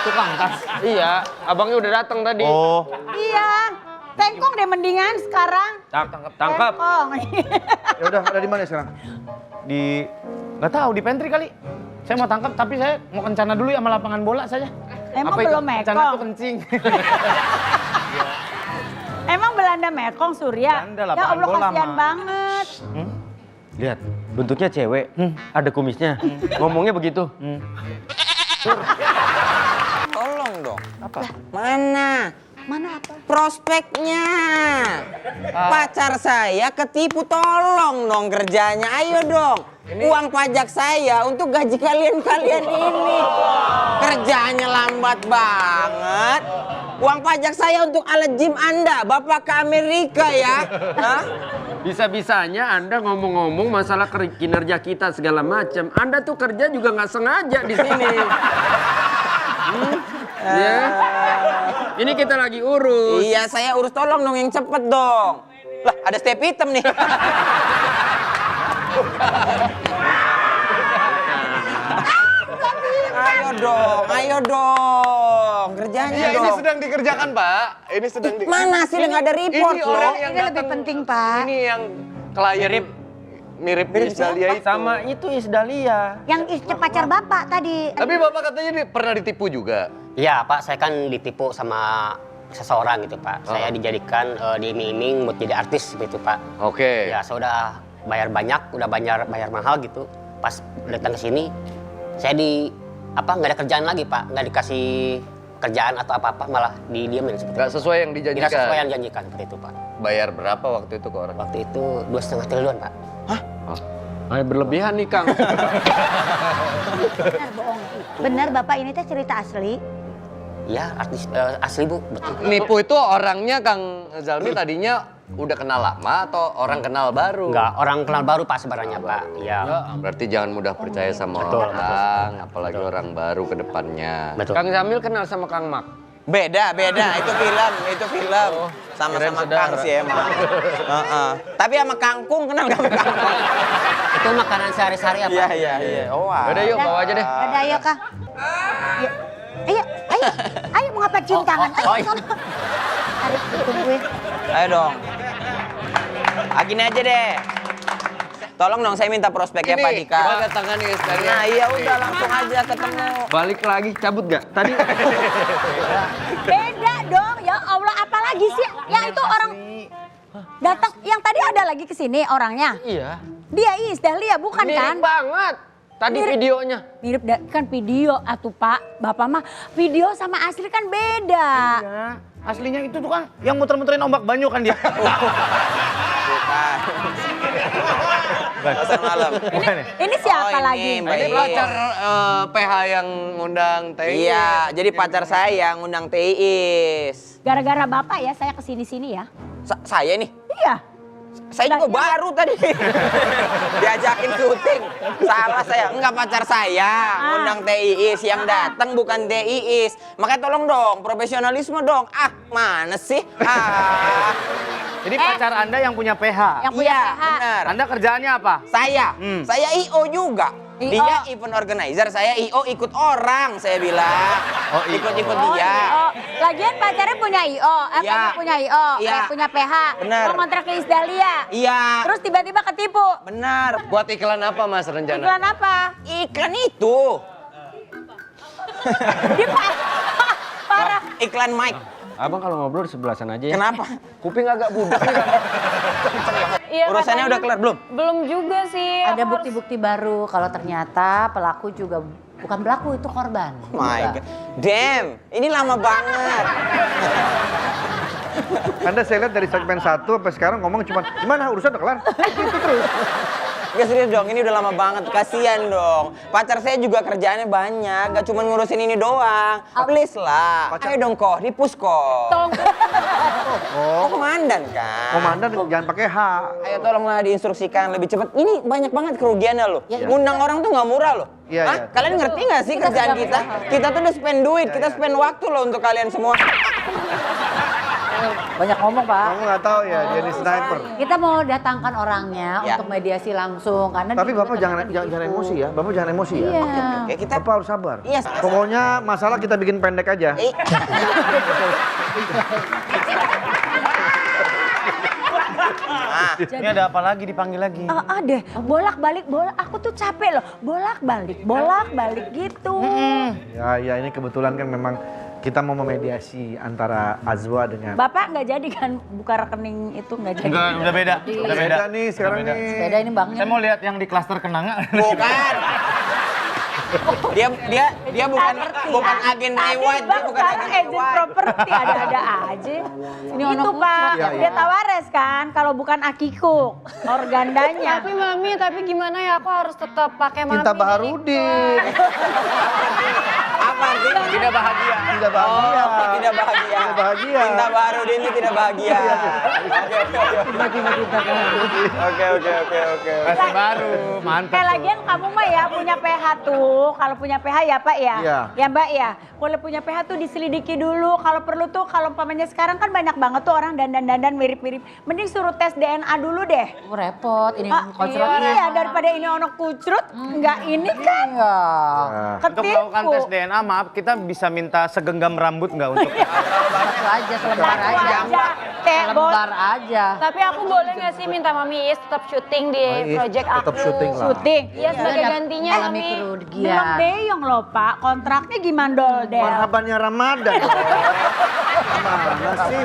Tukang tas. Iya, abangnya udah datang tadi. Oh, Iya, tengkong deh mendingan sekarang. Tangkap. Tengkong. Ya udah, ada di mana sekarang? Nggak tahu di pantry kali. Saya mau tangkap tapi saya mau kencana dulu ya sama lapangan bola saja. Emang Apa itu? belum Kencana mekong? tuh kencing. Emang Belanda mekong Surya? Belanda, Ya lapangan Allah bola, kasihan Ma. banget. Lihat, bentuknya cewek, ada kumisnya. Ngomongnya begitu. Tolong dong. Apa? Mana? Mana apa? Prospeknya. Pacar saya ketipu, tolong dong kerjanya. Ayo dong. Uang pajak saya untuk gaji kalian-kalian ini. Kerjanya lambat banget. Uang pajak saya untuk alat gym Anda. Bapak ke Amerika ya. Hah? Bisa-bisanya Anda ngomong-ngomong masalah kinerja kita segala macam. Anda tuh kerja juga nggak sengaja di sini. Ya. Ini kita lagi urus. Iya, saya urus, tolong dong yang cepet dong. Lah, ada step hitam nih. Ayo dong, kerjanya ya, dong. ini sedang dikerjakan Pak. Ini sedang Mana sih nggak ada report ini loh? orang yang Ini lebih penting Pak. Ini yang klien. mirip Iis Dahlia itu. Sama itu Iis Dahlia. Yang istri pacar bapak tadi. Tapi bapak katanya pernah ditipu juga. Iya Pak, saya kan ditipu sama seseorang gitu Pak. Saya dijadikan diiming-iming buat jadi artis gitu Pak. Oke. Ya saya udah bayar banyak, udah bayar mahal gitu. Pas datang ke sini, saya nggak ada kerjaan lagi Pak, nggak dikasih kerjaan atau apa-apa, malah didiemin seperti Nggak sesuai yang dijanjikan. Tidak sesuai yang dijanjikan seperti itu Pak. Bayar berapa waktu itu ke orang? Waktu itu 2,5 triliun Pak. Berlebihan nih Kang. Benar bohong. Benar bapak ini teh cerita asli. Iya, artis asli Bu, betul. Nipu itu orangnya Kang Zalmi tadinya udah kenal lama atau orang kenal baru? Enggak, orang kenal baru Pak sebenarnya Pak. Iya. Berarti jangan mudah percaya sama Betul, orang, apalagi orang baru ke depannya. Betul. Kang Jamil kenal sama Kang Mak. Beda, itu film. Sama-sama Kang sih emang. Tapi sama kangkung kenal gak sama kangkung? Itu makanan sehari-hari apa? Iya. Oh, Udah yuk bawa aja deh. Ada ayo kah? Ayo mau ngapa cium tangan? Ayo sana. Arif ditungguin. Ayo dong. Gini aja deh. Tolong dong saya minta prospeknya Pak Dika. Coba tangan Iis Dahlia. Nah iya udah langsung aja ketemu. Balik lagi, cabut gak? Tadi Beda dong, ya Allah apalagi sih? Yang itu orang datang, yang tadi ada lagi ke sini orangnya. iya. Dia Iis Dahlia bukan Mirip kan? banget. Tadi videonya. Mirip kan video atuh Pak. Bapak mah video sama asli kan beda. Ya, aslinya itu tuh kan yang muter-muterin ombak banyu kan dia. Pasar malam. Ini siapa lagi? Ini pacar PH yang ngundang Teh. Iya, jadi pacar saya yang ngundang Teis. Gara-gara Bapak ya saya kesini-sini ya. Saya nih? Iya. Saya juga baru tadi. Diajakin syuting. Salah saya. Enggak pacar saya. Ngundang Teis. Yang datang bukan Teis. Makanya tolong dong, profesionalisme dong. Mana sih? Jadi pacar Anda yang punya PH? Yang punya PH. Benar. Anda kerjaannya apa? Saya IO juga. Dia event organizer, saya IO ikut orang, saya bilang. Ikut-ikut dia. Lagian pacarnya punya IO, pacar punya IO, punya PH. Benar. Mau ngontrak ke Iis Dahlia. Iya. Terus tiba-tiba ketipu. Benar. Buat iklan apa Mas rencana? Iklan apa? Iklan itu. Dia parah. Iklan mic. Abang kalau ngobrol di sebelah sana aja ya. Kenapa? Kuping agak budek nih. Iya, Urusannya udah kelar belum? Belum juga sih. Ada bukti-bukti baru kalau ternyata pelaku juga bukan pelaku, itu korban. My God. Damn, ini lama banget. Anda saya lihat dari segmen 1 sampai sekarang ngomong cuma gimana urusan udah kelar. Gitu terus. Gak serius dong, ini udah lama banget. Kasian dong. Pacar saya juga kerjaannya banyak, gak cuma ngurusin ini doang. Please lah. Ayo dong kok, dipus kok. Tolong. Oh, komandan kan? Komandan jangan pakai H. Ayo tolonglah diinstruksikan lebih cepat. Ini banyak banget kerugiannya loh. Ngundang orang tuh nggak murah loh. Iya, Hah? iya. Kalian ngerti nggak sih kerjaan kita? Kita tuh udah spend duit, kita spend waktu loh untuk kalian semua. Banyak ngomong Pak. Kamu nggak tahu ya dia ini sniper. Kita mau datangkan orangnya untuk mediasi langsung karena Tapi dia Bapak juga jangan ternyata ditipu. emosi ya. Bapak jangan emosi ya. Iya. Oke, kita Bapak harus sabar. Iya. Pokoknya masalah kita bikin pendek aja. Ini ada apa lagi dipanggil lagi? Ada, bolak-balik, aku tuh capek loh. Bolak-balik gitu. Ya ini kebetulan kan memang kita mau memediasi antara Azwa dengan Bapak nggak jadi kan buka rekening itu nggak jadi. Enggak, udah beda. Udah beda. nih sekarang nih. Sepeda ini banknya. Saya mau lihat yang di klaster kenanga. Bukan. Dia bukan agen reward, dia bukan agen agent reward. properti ada aja. Ini Itu ono Pak, kucret, dia tawares kan kalau bukan Akiko, organdanya. Tapi Mami, gimana ya aku harus tetap pakai Mami? Cinta Baharudin. Apa artinya? Tidak bahagia. Tidak bahagia. Oh, tidak bahagia. Tidak bahagia. Cinta baru ini tidak bahagia. Oke. Masih baru, mantap. Kayak lagian kamu mah ya punya PH tuh, kalau punya PH ya Pak ya. Iya. Ya Mbak ya. Kalau punya PH tuh diselidiki dulu. Kalau perlu tuh, kalau umpamanya sekarang kan banyak banget tuh orang dandan mirip-mirip. Mending suruh tes DNA dulu deh. Repot ini kocrot. Iya, daripada ini ono kucrut, enggak ini kan. Iya. Untuk melakukan tes DNA maaf, kita bisa minta segenggam rambut nggak untuk... Itu aja, selembar aja. Selembar aja. Tapi aku boleh nggak sih minta Mami Is tetap syuting di project aku? tetap syuting lah. Syuting? Iya, sebagai gantinya Alami Mami. kerugian. Belum beyong loh Pak, kontraknya gimana dol deh? Marhabannya Ramadan. Mana sih?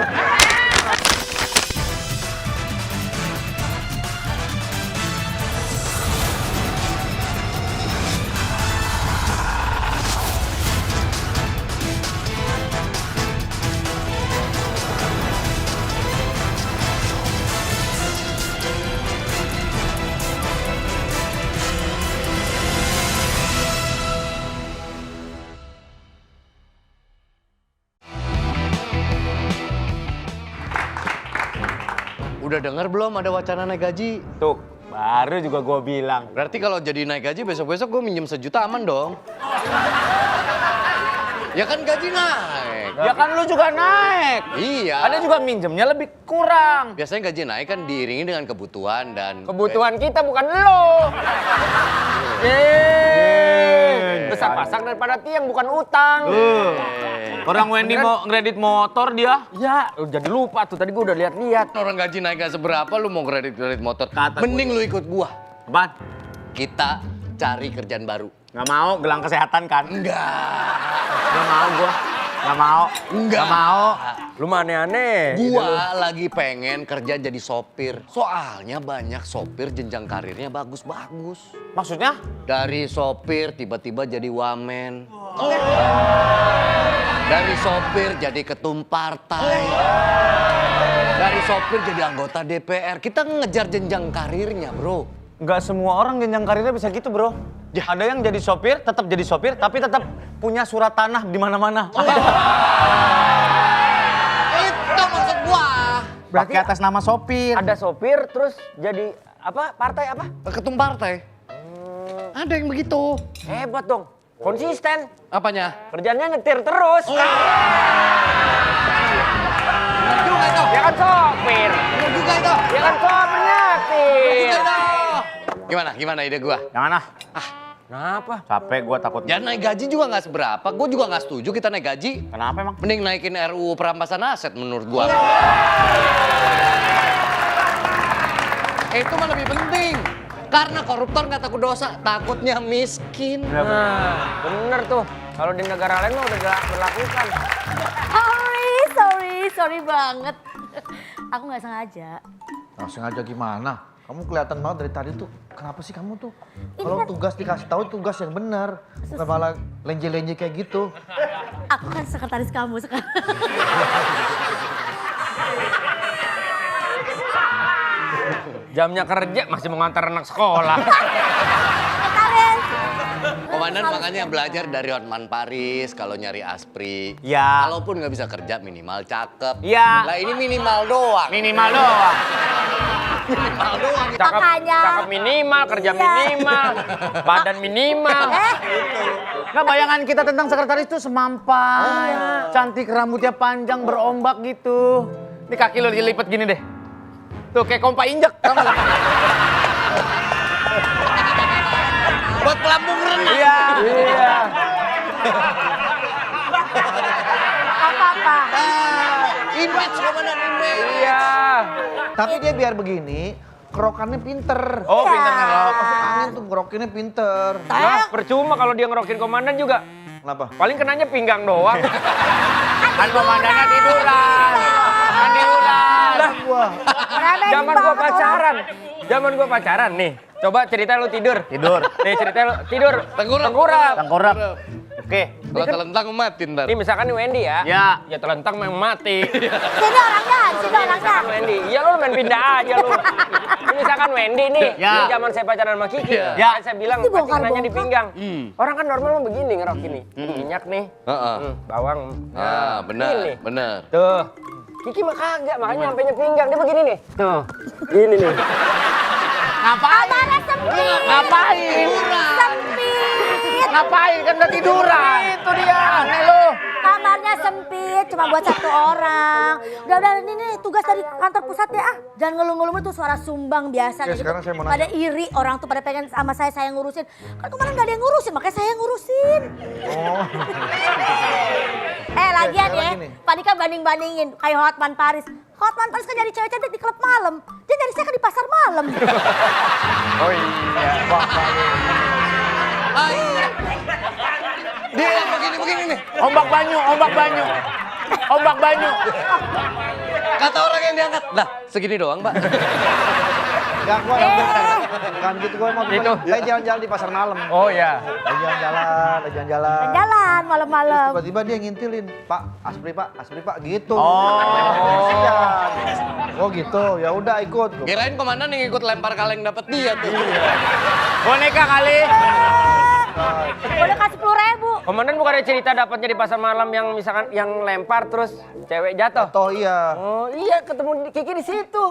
Udah dengar belum ada wacana naik gaji? Tuh, baru juga gue bilang. Berarti kalau jadi naik gaji besok-besok gue minjem 1 juta aman dong. Ya kan gaji naik. Ya kan lu juga naik. Iya. Ada juga minjemnya lebih kurang. Biasanya gaji naik kan diiringi dengan kebutuhan dan... Kebutuhan kita bukan lo. Besar pasang daripada tiang, bukan utang. Orang Wendy mau ngredit motor dia. Ya, jadi lupa tuh. Tadi gue udah lihat-lihat. Orang gaji naik gak seberapa, lu mau kredit motor. Mending lu ikut gua. Apaan? Kita cari kerjaan baru. Nggak mau, gelang kesehatan kan? Enggak. Nggak mau gua. Nggak mau. Enggak. Nggak mau. Lu mah aneh-aneh. Gua lagi pengen kerja jadi sopir. Soalnya banyak sopir jenjang karirnya bagus-bagus. Maksudnya? Dari sopir tiba-tiba jadi wamen. Dari sopir jadi ketum partai. Dari sopir jadi anggota DPR. Kita ngejar jenjang karirnya, bro. Nggak semua orang jenjang karirnya bisa gitu, bro. Ya. Ada yang jadi sopir, tetap jadi sopir, tapi tetap punya surat tanah di mana-mana. Itu maksud gua. Berarti atas nama sopir. Ada sopir terus jadi apa? Partai apa? Ketum partai. Ada yang begitu. Hebat dong. Konsisten. Apanya? Kerjanya nyetir terus. Bener juga itu. Ya kan sopir. Bener juga itu. Ya kan sopir nyetir. Gimana ide gua? Jangan ah. Kenapa? Capek gua takut. Ya naik gaji juga nggak seberapa. Gua juga nggak setuju kita naik gaji. Kenapa emang? Mending naikin RUU perampasan aset menurut gua. Itu mah lebih penting. Karena koruptor nggak takut dosa, takutnya miskin. Nah, bener tuh. Kalau di negara lain mah udah berlakukan. Sorry banget. Aku nggak sengaja. Nah, sengaja gimana? Kamu kelihatan banget dari tadi tuh. Kenapa sih kamu tuh? Kalau tugas dikasih tahu tugas yang benar. Bukan malah lenje-lenje kayak gitu. Aku kan sekretaris kamu sekarang. Jamnya kerja masih mau ngantar anak sekolah. Komandan makanya belajar dari Hotman Paris kalau nyari aspri. Ya. Kalaupun nggak bisa kerja minimal cakep. Ya. Lah ini minimal doang. Minimal doang. Minimal doang. Cakep, Makanya. cakep minimal, kerja minimal, badan minimal. Nggak, bayangan kita tentang sekretaris itu semampai. Cantik, rambutnya panjang, berombak gitu. Ini kaki lo dilipet gini deh. Tuh kayak kompa injek. Buat pelampung renang. Iya. Iya. Apa-apa. Image komandan image. Iya. Tapi dia biar begini, kerokannya pinter. Oh, pinter ngerok. Masuk angin tuh ngerokinnya pinter. Nah, percuma kalau dia ngerokin komandan juga. Kenapa? Paling kenanya pinggang doang. Kan komandannya tiduran. Kan tiduran. Zaman gua pacaran nih. Coba cerita lu tidur. Tidur. Nih cerita lu tidur. Tengkurap. Tengkurap. Oke. Kalau telentang mati ntar. Ini misalkan nih Wendy ya. Ya. Ya telentang memang mati. Sini orangnya. Wendy. Iya lu main pindah aja lu. Ini misalkan Wendy nih. Ya. Ini zaman saya pacaran sama Kiki. Ya. Saya bilang pasti kenanya di pinggang. Orang kan normal mah begini ngerokin nih. Minyak nih. Bawang. Ah, benar, Ini. benar. Tuh. Kiki mah kagak, makanya sampainya pinggang. Dia begini nih. Tuh. Gini nih. Ngapain? Kamarnya sempit. Ngapain? Sempit. Ngapain? Kan udah tiduran. Itu dia. Aneh lu. Kamarnya sempit, cuma buat 1 orang. Udah, ini tugas dari kantor pusat ya ah. Jangan ngeluh-ngeluh itu suara sumbang biasa. Oke, gitu. sekarang saya mau Pada nanya. iri, orang tuh pada pengen sama saya ngurusin. Kan kemarin gak ada yang ngurusin, makanya saya yang ngurusin. Oh. Lagian sekarang ya, gini. Pak Dika banding-bandingin kayak Hotman Paris. Hotman Paris kan jadi cewek cantik di klub malam. Dia dari saya kan di pasar malam. Oh iya. Dia yang begini-begini nih. Ombak banyu, ombak banyu. Ombak banyu. Kata orang yang diangkat. Lah, segini doang, Mbak. Enggak, gua kan gitu gua mau Itu. saya jalan-jalan di pasar malam. Oh iya. Lagi jalan-jalan. Jalan malam-malam. Tiba-tiba dia ngintilin, Pak, Aspri Pak, gitu. Oh. Oh gitu, ya udah ikut. Kirain komandan yang ikut lempar kaleng dapat dia tuh. Boneka kali. Udah kasih 10.000. Komandan bukan ada cerita dapatnya di pasar malam yang misalkan yang lempar terus cewek jatuh. Toh iya. Oh iya ketemu Kiki di situ.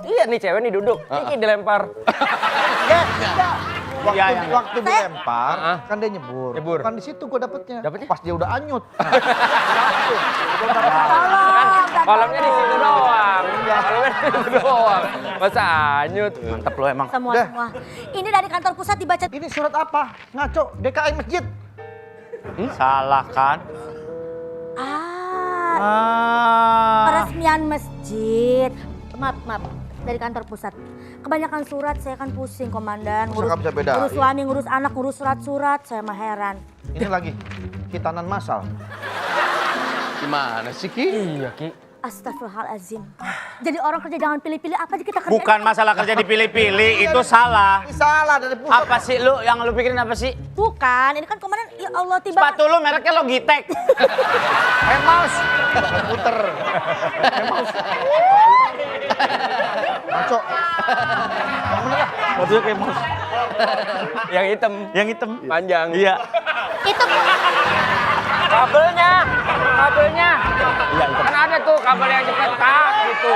Iya nih cewek nih duduk, Kiki dilempar. Waktu dilempar, kan dia nyebur. Kan di situ gua dapetnya. Pas dia udah anyut. Kolamnya di situ doang. Kolamnya di situ doang. Masa anyut. Mantep lo emang. Semua. Ini dari kantor pusat dibaca. Ini surat apa? Ngaco, DKI masjid. Salah kan? Peresmian masjid. Maaf. Dari kantor pusat. Kebanyakan surat saya kan pusing, Komandan. Masa nggak bisa bedain? Ngurus suami, ngurus anak, ngurus surat-surat. Saya mah heran. Ini lagi, hitanan massal. Gimana sih, Ki? Iya, Ki. Astagfirullahaladzim. Jadi orang kerja jangan pilih-pilih apa aja kita kerja. Bukan masalah kerja dipilih-pilih, itu salah. Ini salah dari pusat. Apa sih lu yang lu pikirin apa sih? Bukan, ini kan Komandan, ya Allah tiba. Sepatu lu mereknya Logitech. Mouse. Komputer. Mouse. Ngaco. Yang bener lah. Sepatunya kayak mouse. Yang hitam. Yang hitam. Panjang. Iya. Itu Kabelnya. Kan ada tuh kabel yang cepetak gitu.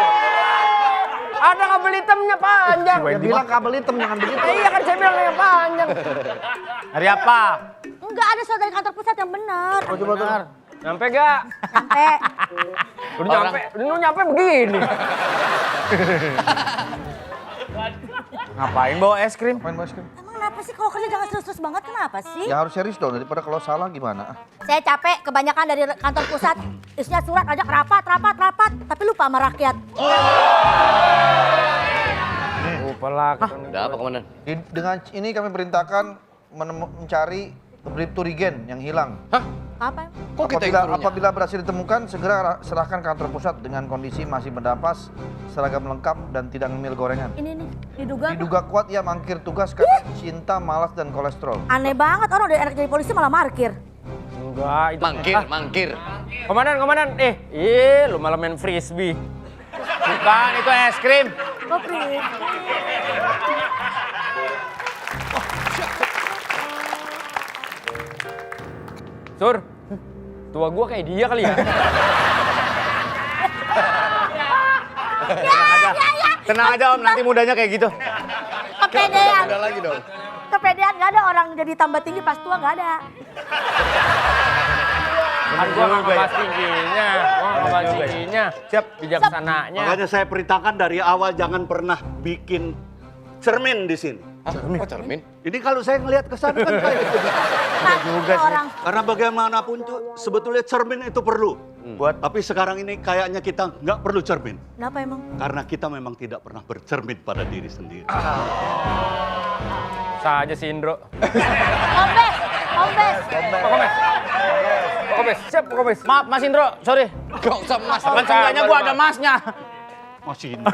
Ada kabel hitamnya panjang. Dia bilang kabel hitam jangan begitu. Iya kan saya bilang yang panjang. Hari apa? enggak ada surat dari kantor pusat yang benar. Oh, coba benar. Nyampe gak? Sampai. Udah nyampe begini. Ngapain bawa es krim? Ngapain bawa es krim? Emang kenapa sih kalau kerja jangan serius-serius banget, kenapa sih? Ya harus serius dong, daripada kalau salah gimana? Saya capek, kebanyakan dari kantor pusat. Isinya surat aja rapat. Tapi lupa sama rakyat. Lupa lah. Udah apa, Komandan? Dengan ini kami perintahkan mencari Bribtu Rigen yang hilang. Hah? Apa? Kok kita yang Apabila berhasil ditemukan, segera serahkan kantor pusat dengan kondisi masih bernapas, seragam lengkap, dan tidak ngemil gorengan. Ini nih, diduga. Diduga kuat ia mangkir tugas karena cinta, malas, dan kolesterol. Aneh banget, orang udah enak jadi polisi malah markir. Enggak, itu Mangkir. Komandan. Lu malah main frisbee. Bukan, itu es krim. Oh, Pri. Sur, tua gua kayak dia kali ya. Tenang aja Om, nanti mudanya kayak gitu. Kepedean. Ada lagi dong. Kepedean, nggak ada orang jadi tambah tinggi pas tua, nggak ada. Kan gua nggak ngebahas tingginya. Siap. Bijaksananya. Makanya saya perintahkan dari awal jangan pernah bikin cermin di sini. Kok cermin? Ini kalau saya ngelihat ke sana kan kayak gitu. Juga sih. Karena bagaimanapun tuh sebetulnya cermin itu perlu. Tapi sekarang ini kayaknya kita nggak perlu cermin. Kenapa emang? Karena kita memang tidak pernah bercermin pada diri sendiri. Saja si Indro. Kombes. Siap, Kombes. Maaf Mas Indro, sorry. Gak usah mas. Kan seenggaknya gua ada masnya. Masih ini.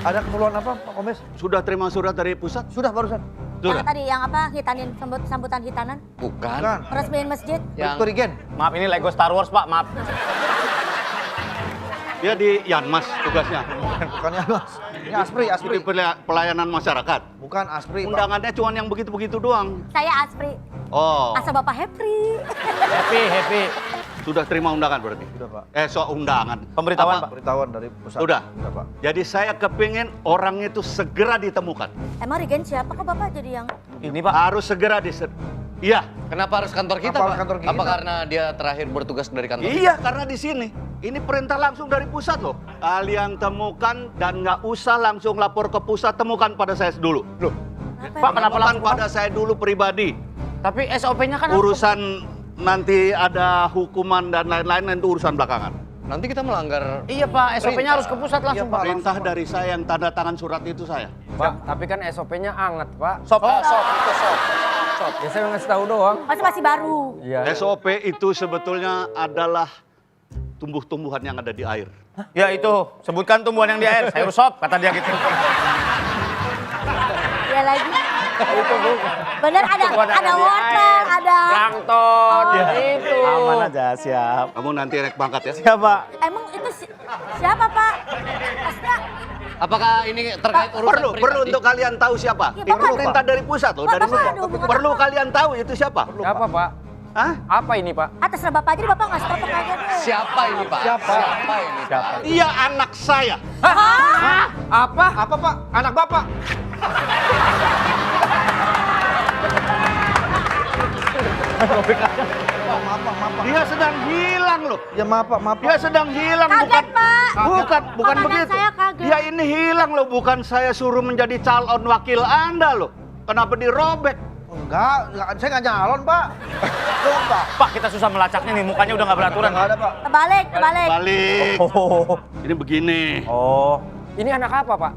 Ada keperluan apa, Pak Kombes? Sudah terima surat dari pusat? Sudah barusan. Yang tadi, yang apa? Hitanin, sambutan hitanan? Bukan. Peresmian masjid? Bribtu Rigen. Maaf ini Lego Star Wars Pak, maaf. Dia di Yanmas tugasnya. Bukan Yanmas. Ini Aspri. Di pelayanan masyarakat. Bukan Aspri, Pak. Undangannya cuma yang begitu-begitu doang. Saya Aspri. Oh, Asal Bapak Hepri. Happy. sudah terima undangan berarti? Sudah, Pak. Soal undangan. Pemberitahuan, Apa? Pak. Pemberitahuan dari pusat. Sudah. Sudah, Pak. Jadi saya kepingin orang itu segera ditemukan. Emang Regen siapa kok Bapak jadi yang... Ini Pak. Harus segera Iya. Kenapa harus kantor kita, Kenapa Pak? kantor kita? Apa karena dia terakhir bertugas dari kantor kita? Iya, karena di sini. Ini perintah langsung dari pusat loh. Kalian temukan dan nggak usah langsung lapor ke pusat, temukan pada saya dulu. Loh, Pak, kenapa temukan langsung pada saya dulu pribadi. Tapi SOP-nya kan Urusan nanti ada hukuman dan lain-lain itu urusan belakangan. Nanti kita melanggar. Iya Pak, SOP-nya harus ke pusat langsung Pak. Perintah dari saya yang tanda tangan surat itu saya. Pak, tapi kan SOP-nya anget, Pak. Sop. Ya saya ngasih tahu doang. Masih baru. Iya. SOP itu sebetulnya adalah tumbuh-tumbuhan yang ada di air. Ya itu, sebutkan tumbuhan yang di air. Sayur sop, kata dia gitu. Ya lagi. Itu bukan. Bener ada wortel, ada. Plankton, itu. Aman aja, siap. Kamu nanti rek bangkat ya. Siapa? Emang itu siapa Pak? Astra. Apakah ini terkait urusan Perlu untuk kalian tahu siapa. Ya, Itu Bapak. perintah dari pusat loh, dari Bapak pusat. ada hubungan Perlu kalian tahu itu siapa. Apa, Pak? Hah? Apa ini, Pak? Atas nama Bapak, jadi Bapak nggak stop aja deh. Siapa ini, Pak? Siapa ini, Pak? Dia anak saya. Hah? Apa? Apa, Pak? Anak Bapak? Dia sedang hilang loh. Ya maaf Pak, maaf. Dia sedang hilang, Kaget, Pak. bukan Komandan begitu. saya kaget. Dia ini hilang loh, bukan saya suruh menjadi calon wakil Anda loh. Kenapa dirobek? Enggak, saya nggak nyalon Pak. Coba. Pak, kita susah melacaknya nih, mukanya udah nggak beraturan. Nggak ada Pak. Kebalik. Balik. Oh. Ini begini. Oh. Ini anak apa, Pak?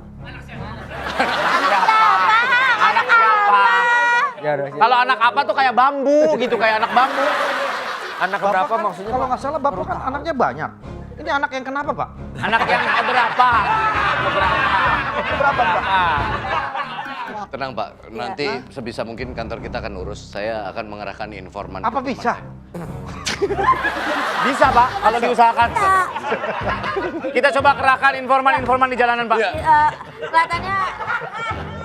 Anak apa? Ya, udah. Kalau anak apa tuh kayak bambu gitu, kayak anak bambu. Anak Bapak berapa kan, maksudnya? kalau nggak salah Bapak kan anaknya banyak. Ini anak yang kenapa Pak? Anak yang berapa? Berapa Pak? Tenang, Pak. Nanti sebisa mungkin kantor kita akan urus. Saya akan mengerahkan informan. Apa bisa? Bisa Pak, kalau diusahakan. Kita coba kerahkan informan-informan di jalanan Pak. Kelihatannya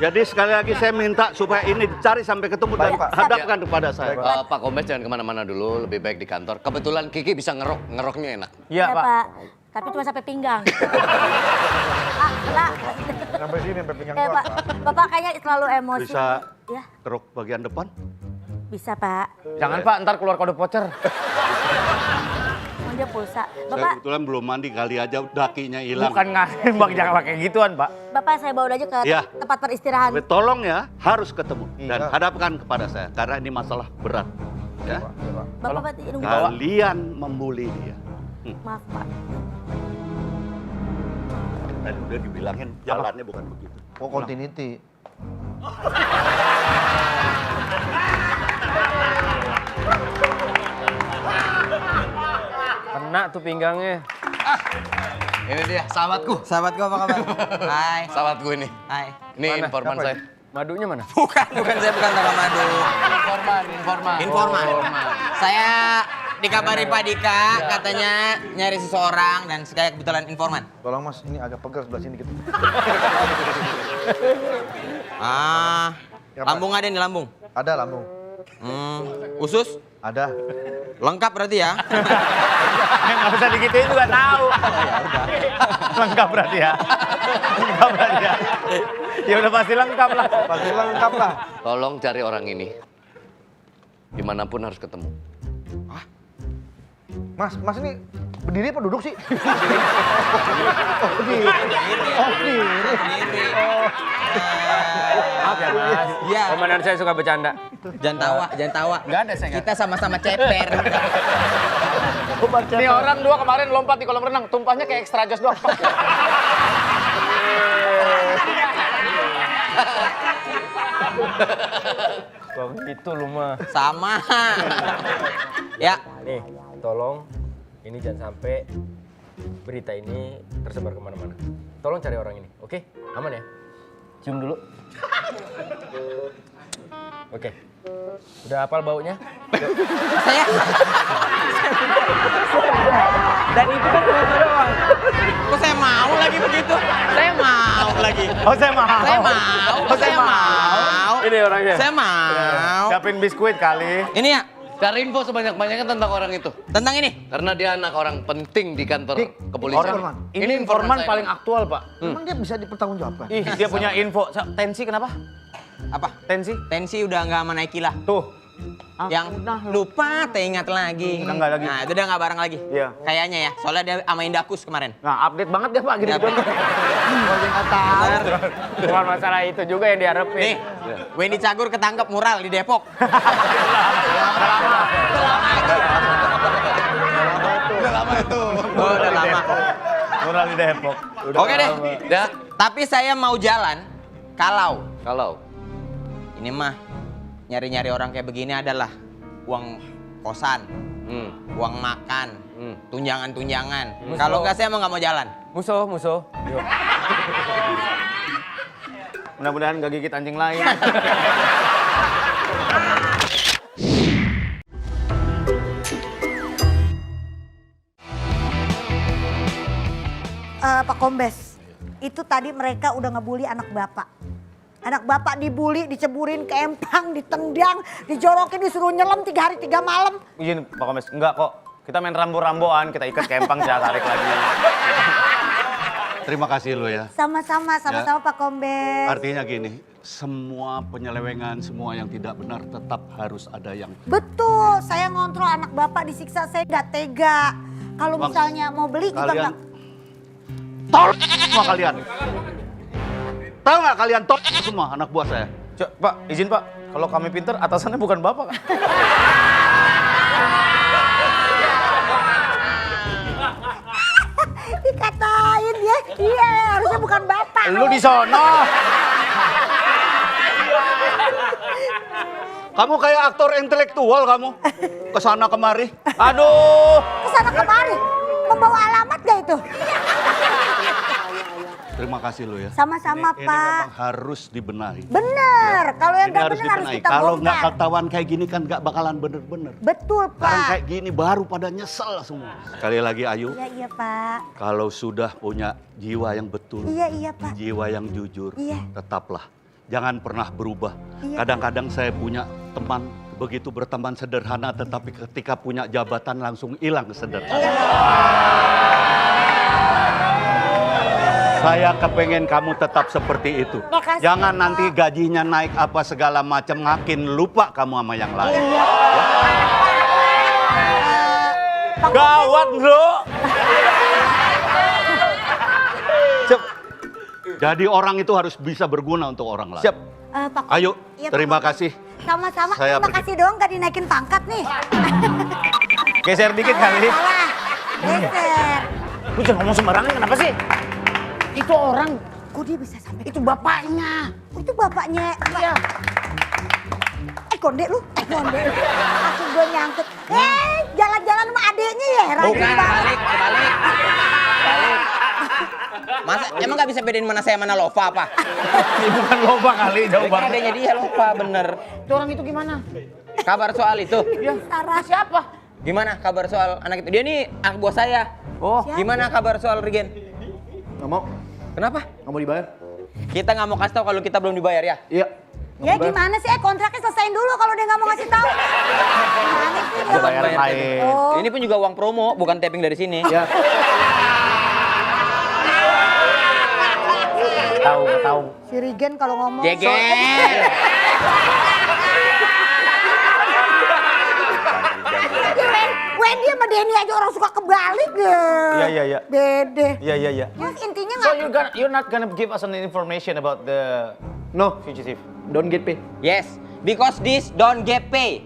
Jadi sekali lagi saya minta supaya ini dicari sampai ketemu dan Baik, Pak. hadapkan kepada saya. Pak Kombes jangan kemana-mana dulu, lebih baik di kantor. Kebetulan Kiki bisa ngeroknya enak. Iya ya, Pak. Pak. Tapi cuma sampai pinggang. Sampai sini, sampai pinggang Pak. Bapak kayaknya terlalu emosi. Bisa Ya, kerok bagian depan? bisa Pak. Jangan Pak, ntar keluar kode voucher. Oh, dia pulsa. Saya Bapak, kebetulan belum mandi, kali aja dakinya hilang. Bukan ngasih Bang, jangan pakai gituan Pak. Bapak saya bawa aja ke Ya. tempat peristirahan. Tapi tolong ya, harus ketemu dan Iya. hadapkan kepada saya karena ini masalah berat. Ya. Bapak berarti nunggu. Kalian membuli dia. Maaf Pak. Tadi udah dibilangin jalannya bukan begitu. Oh, continuity. Kena tuh pinggangnya. Ini dia, sahabatku. Sahabatku apa kabar? Hai. Sahabatku ini. Hai. Ini informan saya. Madunya mana? Bukan saya bukan tukang madu. Informan. Saya dikabari Pak Dika katanya nyari seseorang dan saya kebetulan informan. Tolong Mas, ini agak pegal sebelah sini gitu. Lambung ada nih lambung. Ada lambung. Usus? Ada. Lengkap berarti ya? Nggak usah digituin juga tahu. Lengkap berarti ya. Lengkap berarti ya. Ya udah pasti lengkap lah. Pasti lengkap lah. Tolong cari orang ini. Dimanapun harus ketemu. Mas ini berdiri apa duduk sih? Oh, berdiri. Oh, berdiri. Maaf ya Mas. Iya. Komandan saya suka bercanda. Jangan tawa. Nggak ada saya. Kita sama-sama ceper. Ini orang dua kemarin lompat di kolam renang, tumpahnya kayak extra jos doang. Kok gitu lu mah. Sama. Ya. Nih, tolong ini jangan sampai berita ini tersebar kemana-mana. Tolong cari orang ini, oke? Aman ya? Cium dulu. Oke. Udah hafal baunya? Saya. Dan itu kan cuma doang. Kok saya mau lagi begitu? Saya mau lagi. Oh saya mau. Saya mau. Ini orangnya. Saya mau. Siapin biskuit kali. Ini ya. Cari info sebanyak-banyaknya tentang orang itu. Tentang ini? Karena dia anak orang penting di kantor kepolisian. Ini informan paling aktual Pak. Emang dia bisa dipertanggungjawabkan? Ih, dia punya info. Tensi kenapa? Apa? Tensi? Tensi udah nggak sama Nike lah. Tuh, Yang lupa teringat lagi. Udah nggak lagi. Nah, itu udah nggak bareng lagi. Iya. Kayaknya ya, soalnya dia sama Indakus kemarin. Nah, update banget dia Pak gini. Bener. Bukan masalah itu juga yang diharapin. Nih, Wendy Cagur ketangkep mural di Depok. Udah lama itu. Oh, udah lama. Mural di Depok. Oke deh. Ya. Tapi saya mau jalan kalau Kalau ini mah nyari-nyari orang kayak begini adalah uang kosan, uang makan, tunjangan-tunjangan. Kalau nggak saya emang nggak mau jalan. Musuh. Yuk. Mudah-mudahan nggak gigit anjing lain. Pak Kombes, itu tadi mereka udah ngebully anak bapak. Anak bapak dibully, diceburin ke empang, ditendang, dijorokin, disuruh nyelam 3 hari 3 malam. Izin Pak Kombes, enggak kok. Kita main rambo-ramboan, kita ikat ke empang, saya tarik lagi. Terima kasih lo ya. Sama-sama Pak Kombes. Artinya gini, semua penyelewengan, semua yang tidak benar tetap harus ada yang... Betul, saya ngontrol anak bapak disiksa, saya nggak tega. Kalau Bang, misalnya mau beli juga kalian nggak... tol semua kalian. Tahu nggak kalian tol semua anak buah saya? Pak, izin Pak. Kalau kami pinter, atasannya bukan Bapak kan? Dikatain ya, iya harusnya bukan bapak. Lu di sono. Kamu kayak aktor intelektual kamu. Kesana kemari. Aduh. Kesana kemari, membawa alamat gak itu? Terima kasih lo ya. Sama-sama Ini Pak. memang harus dibenahi. Bener, kalau yang Ini nggak harus bener harus dibenahi. kita Kalau nggak bongkar. ketahuan kayak gini kan nggak bakalan bener-bener. Betul Sekarang Pak. kayak gini baru pada nyesel semua. Sekali lagi Ayu, Iya Pak. kalau sudah punya jiwa yang betul, Iya Pak. jiwa yang jujur, Iya. tetaplah. Jangan pernah berubah. Iya. Kadang-kadang saya punya teman, begitu berteman sederhana, tetapi ketika punya jabatan langsung hilang sederhana. Saya kepengen kamu tetap seperti itu. Makasih, Jangan Pak. nanti gajinya naik apa segala macam, makin lupa kamu sama yang lain. Iya. Gawat, Bro. Jadi orang itu harus bisa berguna untuk orang lain. Siap. Pak Ayo, Iya, Pak. terima kasih. Sama-sama. Saya Terima pergi. kasih dong gak dinaikin pangkat nih. Geser dikit kali. Salah. Geser. Lu jangan ngomong sembarangan, kenapa sih? Itu orang. Kok dia bisa sampai? Itu bapaknya. Itu bapaknya. Iya. Konde lu. Konde. Aku gue nyangkut. Jalan-jalan sama adeknya ya. Bukan, balik. Masa emang nggak bisa bedain mana saya mana Lova apa? Ini bukan lomba kali, jauh Kan banget. adanya dia Lova bener. Itu orang itu gimana? Kabar soal itu? Ya, Sarah. siapa? Gimana kabar soal anak itu? Dia nih anak buah saya. Oh, Gimana kabar soal Regen? nggak mau. Kenapa? Nggak mau dibayar. Kita nggak mau kasih tahu kalau kita belum dibayar ya? Iya. Ya gimana sih? Kontraknya selesaiin dulu kalau dia nggak mau ngasih tahu. Gimana sih? dia? Bayar lain. Oh. Ini pun juga uang promo, bukan tapping dari sini. Ya. Tahu. Si Regen kalau ngomong. Jeger. Wendy sama Denny aja orang suka kebalik ya. Iya. Bede. Iya. Ya, intinya So nggak. you're not gonna give us an information about the fugitive. Don't get paid. Yes, because this don't get pay.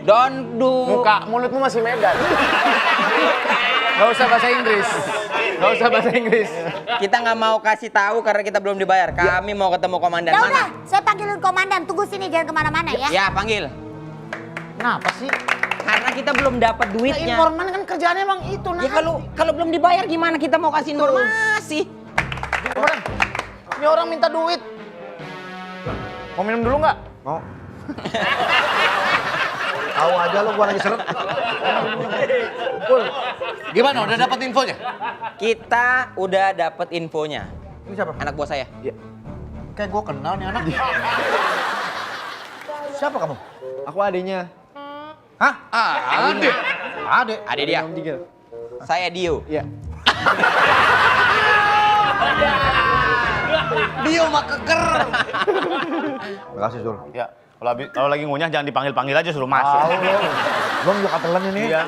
Don't do. Mulutmu masih Medan. Gak usah bahasa Inggris. Kita nggak mau kasih tahu karena kita belum dibayar. Kami mau ketemu komandan. Ya Mana? udah, saya panggilin komandan. Tunggu sini, jangan kemana-mana ya. Ya panggil. Kenapa sih? Karena kita belum dapat duitnya. Informan kan kerjaannya emang itu. Ya kalau belum dibayar gimana kita mau kasih informasi? Ini orang minta duit. Mau minum dulu nggak? Mau. Tahu aja lo gua lagi seret. Gimana, udah dapat infonya? Kita udah dapat infonya. Ini siapa? Anak buah saya. Kayak gua kenal nih anak. Siapa kamu? Aku adenya. Hah? Adek. Adek. Ada dia. Saya Dio. Iya. Dio sama keker. Makasih, Sur. Ya, kalau lagi ngunyah jangan dipanggil-panggil aja, suruh masuk. Lo juga katelan ini. Iya.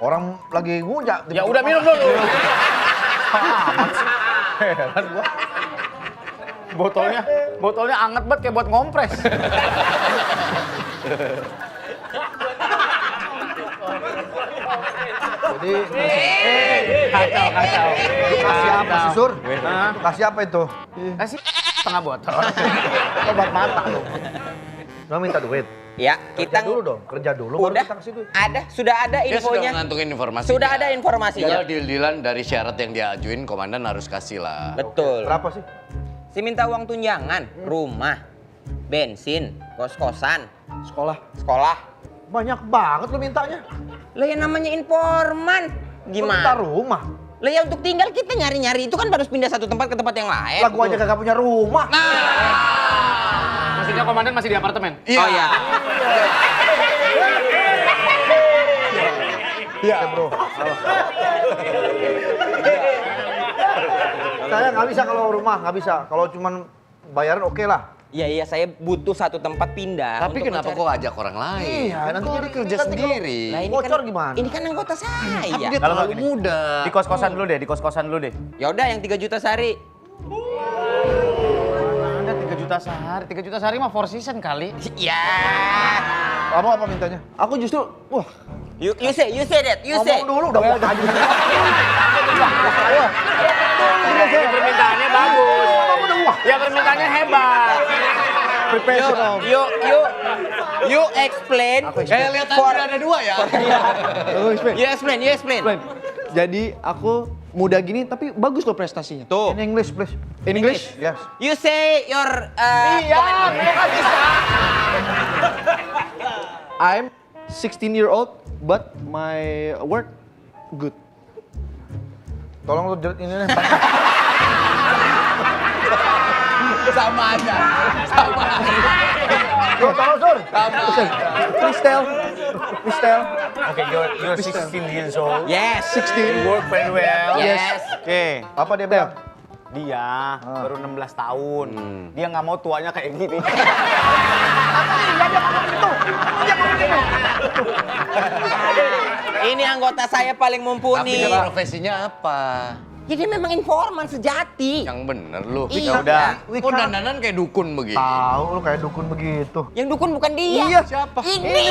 Orang lagi ngunyah. Ya udah minum dulu. Heran gua. Botolnya anget banget kayak buat ngompres. Jadi Kacau. kasih apa sih, Sur? Kasih apa itu? Kasih setengah botol. Obat mata lo. Lo minta duit. Ya, Kerja kita dulu dong, kerja dulu udah baru kita kasih duit. sudah ada Dia sudah infonya. mengantongi informasi. Sudah ada informasinya. Tinggal deal-dealan dari syarat yang dia ajuin, komandan harus kasih lah. Betul. Berapa sih? Si minta uang tunjangan, rumah, bensin, kos-kosan, Sekolah. sekolah. Banyak banget lo mintanya. Lah yang namanya informan. Lo minta Gimana? rumah. Lah ya untuk tinggal kita nyari-nyari itu kan harus pindah satu tempat ke tempat yang lain. Lah gua aja kagak punya rumah. Maksudnya komandan masih di apartemen? Oh ya. Iya, Bro. Saya nggak bisa kalau rumah, nggak bisa. Kalau cuman bayaran oke lah. Iya, saya butuh satu tempat pindah. Tapi untuk kenapa mencari- kok ajak orang lain? Iya, nanti Kok jadi kerja nanti kalau- sendiri. Lah ini Bocor kan, gimana? Ini kan anggota saya. Dia Kalau terlalu gini. muda. Di kos-kosan dulu deh. Ya udah yang 3 juta sehari. Mana ada 3 juta sehari? 3 juta sehari mah 4 season kali. Ya. Kamu apa mintanya? Aku justru, wah, You say that. You say. ngomong dulu udah gua tadi. Ini permintaannya bagus. Ya permintaannya hebat. You explain. Kayak lihat tadi ada dua ya. You explain. Jadi aku muda gini tapi bagus loh prestasinya. Tuh. In English, please. In English? Yes. You say your I'm 16-year-old but my work good. Tolong lu jerit ini nih. Sama aja. Yo, tolong, Sur. Please tell. Oke, you're 16 years old. Yes. 16. You work very well. Yes. Oke. Apa dia bilang? Dia baru 16 tahun. Dia nggak mau tuanya kayak gini. Ini anggota saya paling Tapi mumpuni. dia profesinya apa? Ya dia memang informan sejati. Yang bener lu. Iya. Ya udah. Kok dandanan kayak dukun begini? Tahu lu kayak dukun begitu. Yang dukun bukan dia. Iya, siapa? Ini.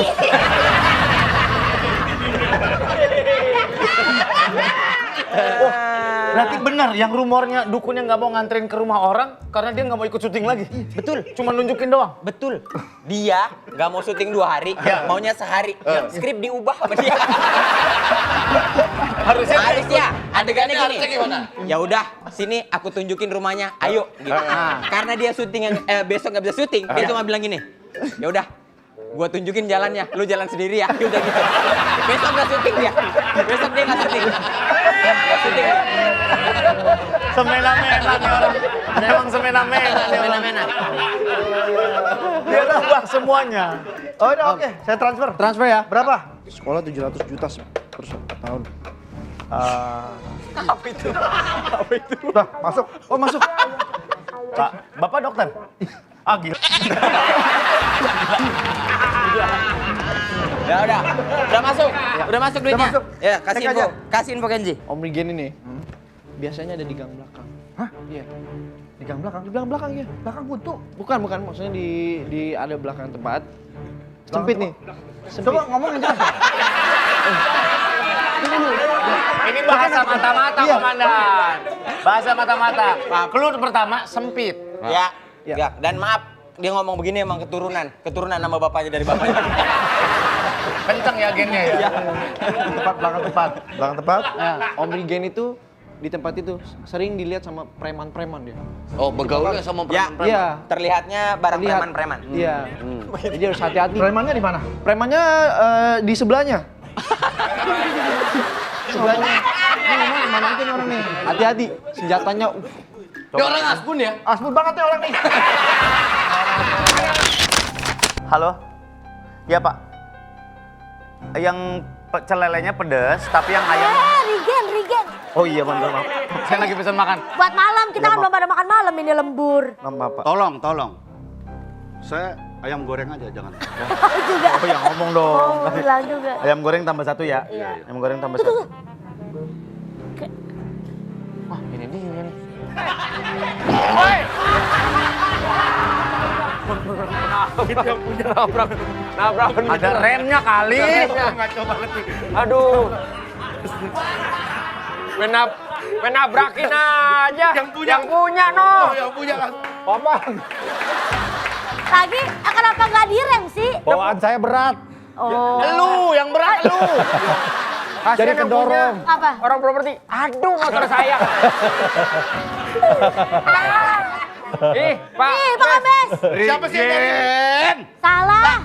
Berarti benar yang rumornya dukunnya nggak mau nganterin ke rumah orang karena dia nggak mau ikut syuting lagi. Betul. Cuma nunjukin doang. Betul. Dia nggak mau syuting 2 hari, maunya sehari. Skrip diubah sama dia. Harusnya adegannya gini. Ya udah, sini aku tunjukin rumahnya. Ayo gitu. Karena dia syuting yang besok nggak bisa syuting, dia cuma bilang gini. Ya udah, gua tunjukin jalannya, lu jalan sendiri ya. Udah gitu. Besok nggak syuting dia. Besok dia nggak syuting. Nggak syuting. Semena-mena nih orang. Memang semena-mena nih orang. Semena-mena. Dia nambah semuanya. Oh, udah oke. Saya transfer. Transfer ya. Berapa? Sekolah 700 juta per tahun. Apa itu? Udah, masuk. Oh masuk. Pak, Bapak dokter? Ah, gila. Ya udah masuk. Udah masuk duitnya. masuk. Ya, kasih Cek info. aja. Kasih info Kenji. Om Regen ini biasanya ada di gang belakang. Hah? Iya. Di gang belakang? Di belakang belakang ya. Belakang buntu. Bukan maksudnya di ada belakang tempat. Sempit nih. Sempit. Coba ngomong yang jelas. Ini bahasa mata-mata, Komandan. Bahasa mata-mata. Clue pertama, sempit. Ya. Dan maaf, dia ngomong begini emang keturunan nama bapaknya dari bapaknya. Kenceng ya gennya ya? Belakang tempat. Nah, Om Regen itu di tempat itu sering dilihat sama preman-preman dia. Oh, begaulnya sama Ya, preman-preman. Iya. terlihatnya barang Terlihat. preman-preman. Iya. Jadi harus hati-hati. Premannya di mana? Premannya di sebelahnya. Sebelahnya. Ini mana aja nih orang nih? Hati-hati. Senjatanya. Dia orang asbun ya? Asbun banget ya orang nih. Halo? Ya, Pak. Yang celelenya pedes, tapi yang ayam... Regen. Oh iya, maaf. Saya lagi pesan makan. Buat malam, kita kan Ya, belum pada makan malam ini lembur. Maaf, Pak. Tolong. Saya ayam goreng aja, jangan. Juga. Oh ya ngomong dong. Oh, bilang juga. Ayam goreng tambah 1 ya? Iya. Ayam goreng tambah 1. Wah, ini dia nih. Yang punya nabrak Ada remnya kali. Ngaco banget nih. Aduh. Menabrakin aja. Yang punya no. Yang punya kan. Lagi, kenapa nggak direm sih? Bawaan saya berat. Oh. Lu yang berat lu. Jadi Kasian yang punya kedorong. Apa? orang properti. Aduh, motor saya. Ih, Pak. Ih, Pak Ambes. Siapa sih yang Salah.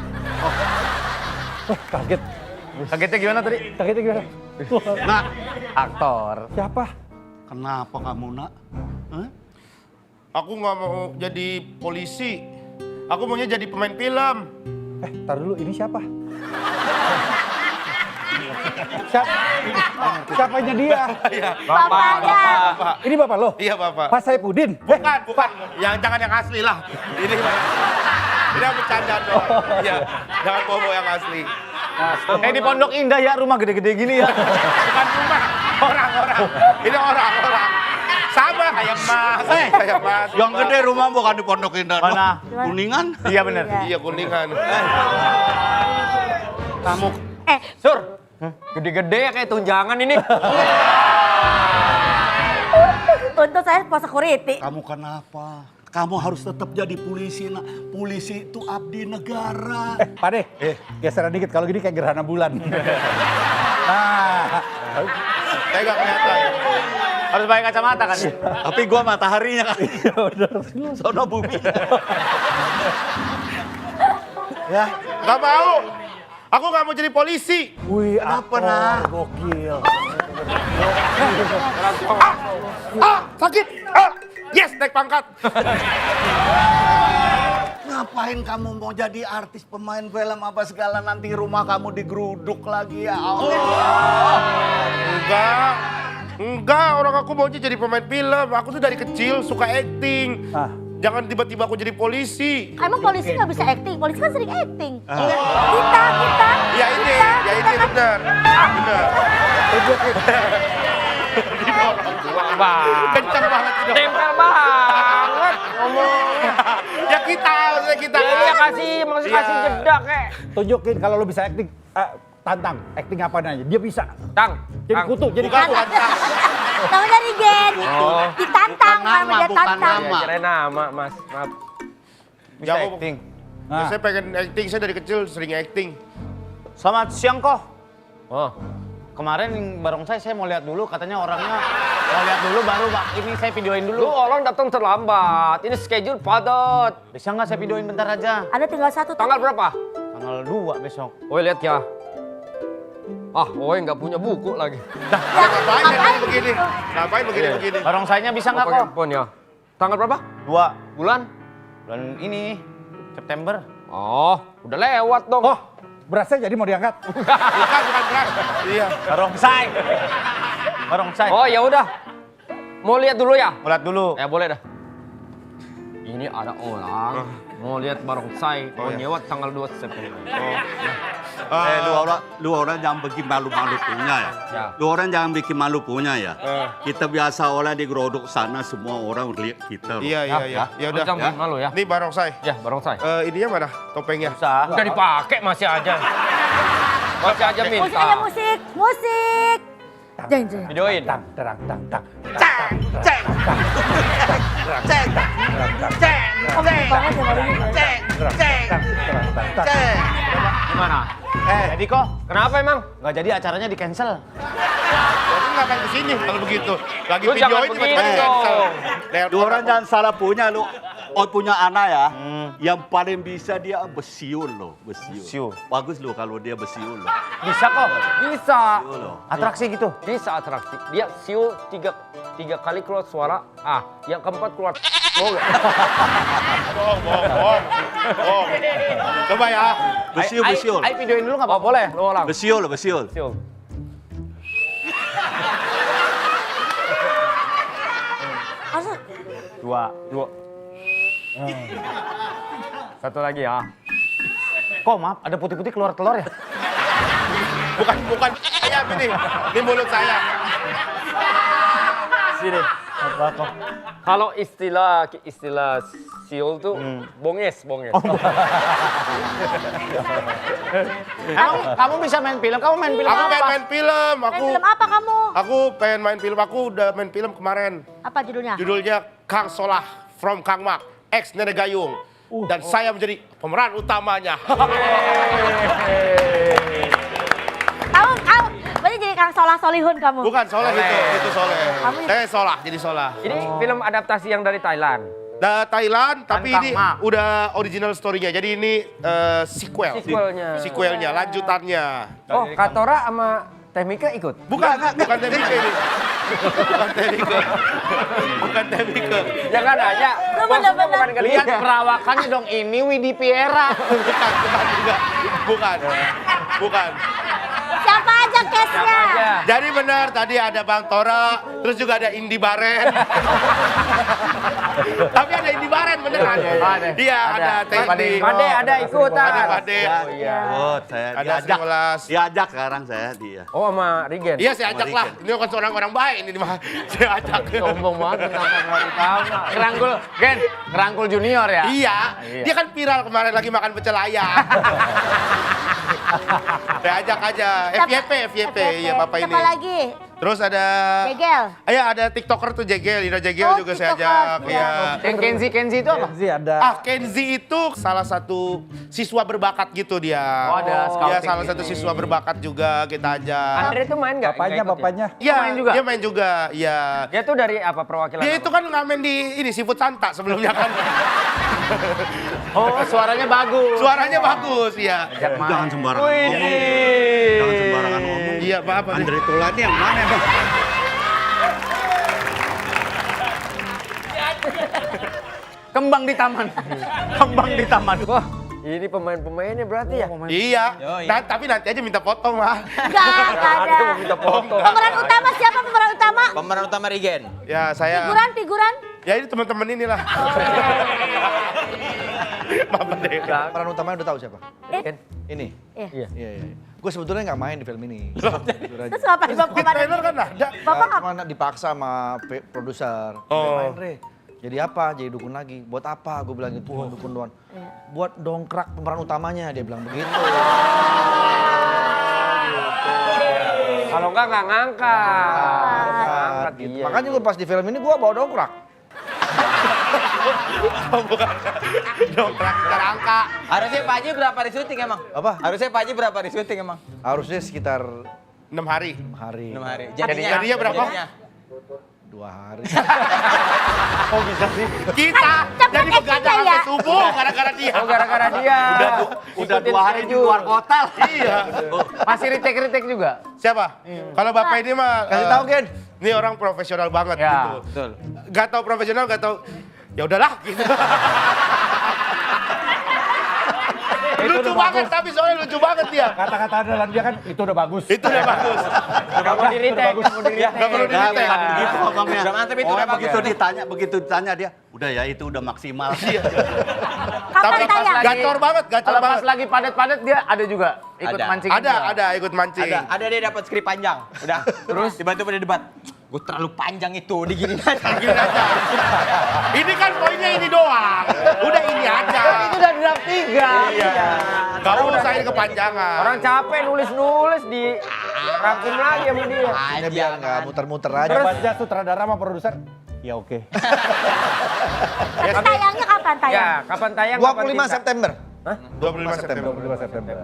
Kaget. Kagetnya gimana tadi? Kagetnya gimana? Nak, Aktor. Siapa? kenapa kamu nak? Hah? Aku nggak mau jadi polisi. Aku maunya jadi pemain film. Tar dulu, ini siapa? Siapanya dia? Bapaknya. Bapak. Ini bapak lo? Iya, Bapak. Pak Saipudin? Bukan. Jangan yang asli lah. Ini yang bercanda dong. Iya, jangan bawa yang asli. Di Pondok Indah ya, rumah gede-gede gini ya. Bukan rumah, orang-orang. Ini orang-orang. Sama kayak Mas. Kayak Mas. Yang gede rumah bukan di Pondok Indah. Mana? Kuningan? Iya bener. Iya, Kuningan. Kamu Sur. Gede-gede kayak tunjangan ini. Untuk saya pos security. Kamu kenapa? Kamu harus tetap jadi polisi nak. Polisi itu abdi negara. Pak De, geseran dikit. Kalau gini kayak gerhana bulan. Nah, Saya nggak kelihatan. harus pakai kacamata kan? Tapi gua mataharinya kan. Sono bumi. Ya. Nggak mau. Aku nggak mau jadi polisi. Wih, Kenapa, nak? Gokil. Sakit. Yes, naik pangkat. Ngapain kamu mau jadi artis pemain film apa segala nanti rumah kamu digeruduk lagi ya Allah. Enggak, orang aku maunya jadi pemain film. Aku tuh dari kecil suka acting. Jangan tiba-tiba aku jadi polisi. Emang polisi nggak bisa acting? Polisi kan sering acting. Kita. Ya ini benar. Benar. Kencang banget itu. Tempel banget ngomongnya. Ya kita. Iya kasih jeda kek. Tunjukin kalau lo bisa acting. Tantang, acting apa aja. Dia bisa. Jadi kutu, jadi Bukan, kutu. bukan. Tahu dari Gen. Oh. Ditantang, Bukan nama dia nama, bukan tantang. nama. Kirain nama, Mas. Maaf. Bisa acting. Nah. Saya pengen acting, saya dari kecil sering acting. Selamat siang kok. Oh. Kemarin barongsai saya mau lihat dulu, katanya orangnya mau lihat dulu baru ini saya videoin Lu dulu. orang datang terlambat. Ini schedule padat. Bisa nggak saya videoin bentar aja? Ada tinggal satu. Tanggal berapa? Tanggal 2 besok. Oi lihat ya. Oi nggak punya buku lagi. Ngapain jadi begini? Ngapain begini? Barongsainya bisa nggak Pakai kok? handphone ya. Tanggal berapa? 2 Bulan? bulan ini September. Oh, udah lewat dong. Oh, berasnya jadi mau diangkat. Bukan beras. Iya. Barongsai. Barongsai. Oh ya udah. Mau lihat dulu ya? Mau lihat dulu. Ya boleh dah. Ini ada orang mau lihat barongsai, mau nyewa tanggal 2 September. Lu orang jangan bikin malu-malu punya ya. Ya. Lu orang jangan bikin malu punya ya. Kita biasa olah di Gerodok sana semua orang lihat kita. Iya. Ya udah. Jangan malu ya. Ini barongsai. Ya, barongsai. Ininya mana? Topengnya. Bisa. Udah dipakai masih aja. Masih aja Musik minta. aja musik. Jeng. Videoin. Terang. Gimana? Jadi kok Kenapa emang? nggak jadi acaranya di cancel. Jadi ngapain kesini kalau begitu? Lagi Lu jangan videoin tiba-tiba begitu. cancel. Lu orang jangan salah punya lu. Oh punya anak ya. Yang paling bisa dia besiul loh, besiul. Bagus lo kalau dia besiul loh. Bisa kok. Bisa. Besiul loh. Atraksi gitu. Bisa atraksi. Dia siul tiga kali keluar suara. Yang keempat keluar. Oh, Bohong. Coba ya. Besiul. Ayo videoin dulu nggak apa-apa? Boleh, lu ulang. Besiul. Siul. Masa? Dua. Satu lagi ya. Kok maaf, ada putih-putih keluar telur ya? Bukan ayam ini mulut saya. Sini. Kalau istilah siul tuh bonges. Kamu bisa main film? Kamu main film Aku apa? main film. Main film apa kamu? Aku pengen main film. Aku udah main film kemarin. Apa judulnya? Judulnya Kang Solah from Kang Mak, ex Nenek Gayung. Dan saya menjadi pemeran utamanya. Kamu, berarti jadi Kang Solah Solihun kamu? Bukan Soleh itu Soleh. Saya Solah, jadi Solah. Ini film adaptasi yang dari Thailand. Thailand, tapi Kang ini Mak. udah original story-nya. Jadi ini sequel. Sequelnya, lanjutannya. Oh, Katora sama Teh Mika ikut? Bukan Teh Mika ini. Bukan Teh Mika. Jangan aja. Bener-bener. Lihat perawakannya dong, ini Widi Piera. Bukan. Siapa aja case-nya? Jadi benar, tadi ada Bang Tora, terus juga ada Indi Baren. Tapi ada Indi Baren beneran. Iya, ada teknik. Pade ada ikutan. Pade. Oh, saya Ada diajak sekarang saya dia. Oh, sama Rigen. Iya, saya ajak lah. Ini kan seorang orang baik ini mah. Saya ajak. Sombong banget tentang pemeran utama. Ngerangkul junior ya? Iya, dia kan viral kemarin lagi makan pecel ayam. Saya ajak aja. FYP, iya Bapak ini. Siapa lagi? Terus ada... Jegel. Iya, ada TikToker tuh Jegel, Ida Jegel juga saya ajak. Iya. Yang Kenzi itu apa? Kenzi ada. Kenzi itu salah satu siswa berbakat gitu dia. Oh, ada scouting Iya, salah gitu. satu siswa berbakat juga kita ajak. Andre tuh main nggak? Bapaknya. Iya, main juga? dia main juga. Iya. Dia tuh dari apa perwakilan? Dia apa? itu kan ngamen di ini Seafood Santa sebelumnya kan. Oh, suaranya bagus. Suaranya bagus, iya. Jangan sembarangan ngomong. Jangan sembarangan ngomong. Iya, apa nih? Andre Taulany yang mana, Bang? Kembang di taman. Wah, ini pemain-pemainnya berarti ya? Iya. Nah, tapi nanti aja minta foto mah. Enggak ada. Mau minta foto. Pemeran utama siapa pemeran utama? Pemeran utama Rigen. Ya, saya. Figuran? Ya ini teman-teman inilah. Bapak deh. Peran utamanya udah tahu siapa? Ini. Iya. Iya. Gue sebetulnya nggak main di film ini. Terus ngapain Bapak Di kemarin? trailer kan ada. Bapak Mana dipaksa sama produser. Main Re. Jadi apa? Jadi dukun lagi. Buat apa? Gue bilang gitu. Cuma dukun doang. Buat dongkrak pemeran utamanya. Dia bilang begitu. Kalau enggak ngangkat. Gitu. Iya. Makanya gue pas di film ini gue bawa dongkrak. Dongkrak secara angka. Harusnya Pak Haji berapa di syuting emang? Apa? Harusnya Pak Haji berapa di syuting emang? Harusnya sekitar 6 hari. 6 hari. 6 hari. Jadinya berapa? 2 hari. Oh bisa sih. Kita jadi begadang sampai subuh gara-gara dia. Oh, gara-gara dia. Udah 2 hari di luar kota. Iya. Masih retake juga? Siapa? Kalau Bapak ini mah Kasih tahu Gen. Ini orang profesional banget Ya, gitu. betul. Gak tau profesional, gak tau. Ya udahlah gitu. Lucu banget tapi soalnya lucu banget dia. Kata-kata andalan dia kan itu udah bagus. Itu udah bagus. Gak mau di-retake. Gak perlu di-retake. Begitu ngomongnya. Udah mantep itu, Oh, udah begitu ditanya dia, udah ya itu udah maksimal. Tapi tayang? gacor banget, gacor Kalau pas banget. lagi padat-padat dia ada juga ikut Ada. mancing. Ada ikut mancing. Ada dia dapat skrip panjang. Udah. Terus dibantu pada debat. Gue terlalu panjang itu, diginin aja. Gini aja. Ini kan poinnya ini doang. Udah ini aja. Itu udah draft 3. Iya. Gak usah ini kepanjangan. Orang capek nulis-nulis di rangkum lagi sama dia. Ini biar nggak muter-muter aja. Terus Baca sutradara sama produser. Ya oke. Tayangnya kapan tayang? Ya, kapan tayang? 25 September. Hah? 25 September. 25 September.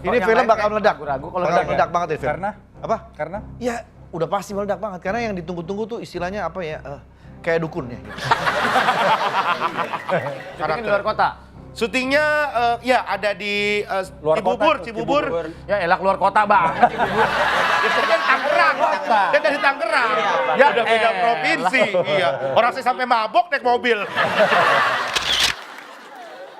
Ini film bakal meledak. Ragu kalau Bakal meledak banget ini film. Karena? Apa? Karena? Ya udah pasti meledak banget. Karena yang ditunggu-tunggu tuh istilahnya apa ya? Kayak dukun ya. Gitu. Syutingnya di luar kota? Syutingnya ya ada di Cibubur. Ya elah keluar kota banget. Itu kan Tangerang. Dia dari Tangerang. Ya udah beda provinsi. Iya. Orang saya sampai mabok naik mobil.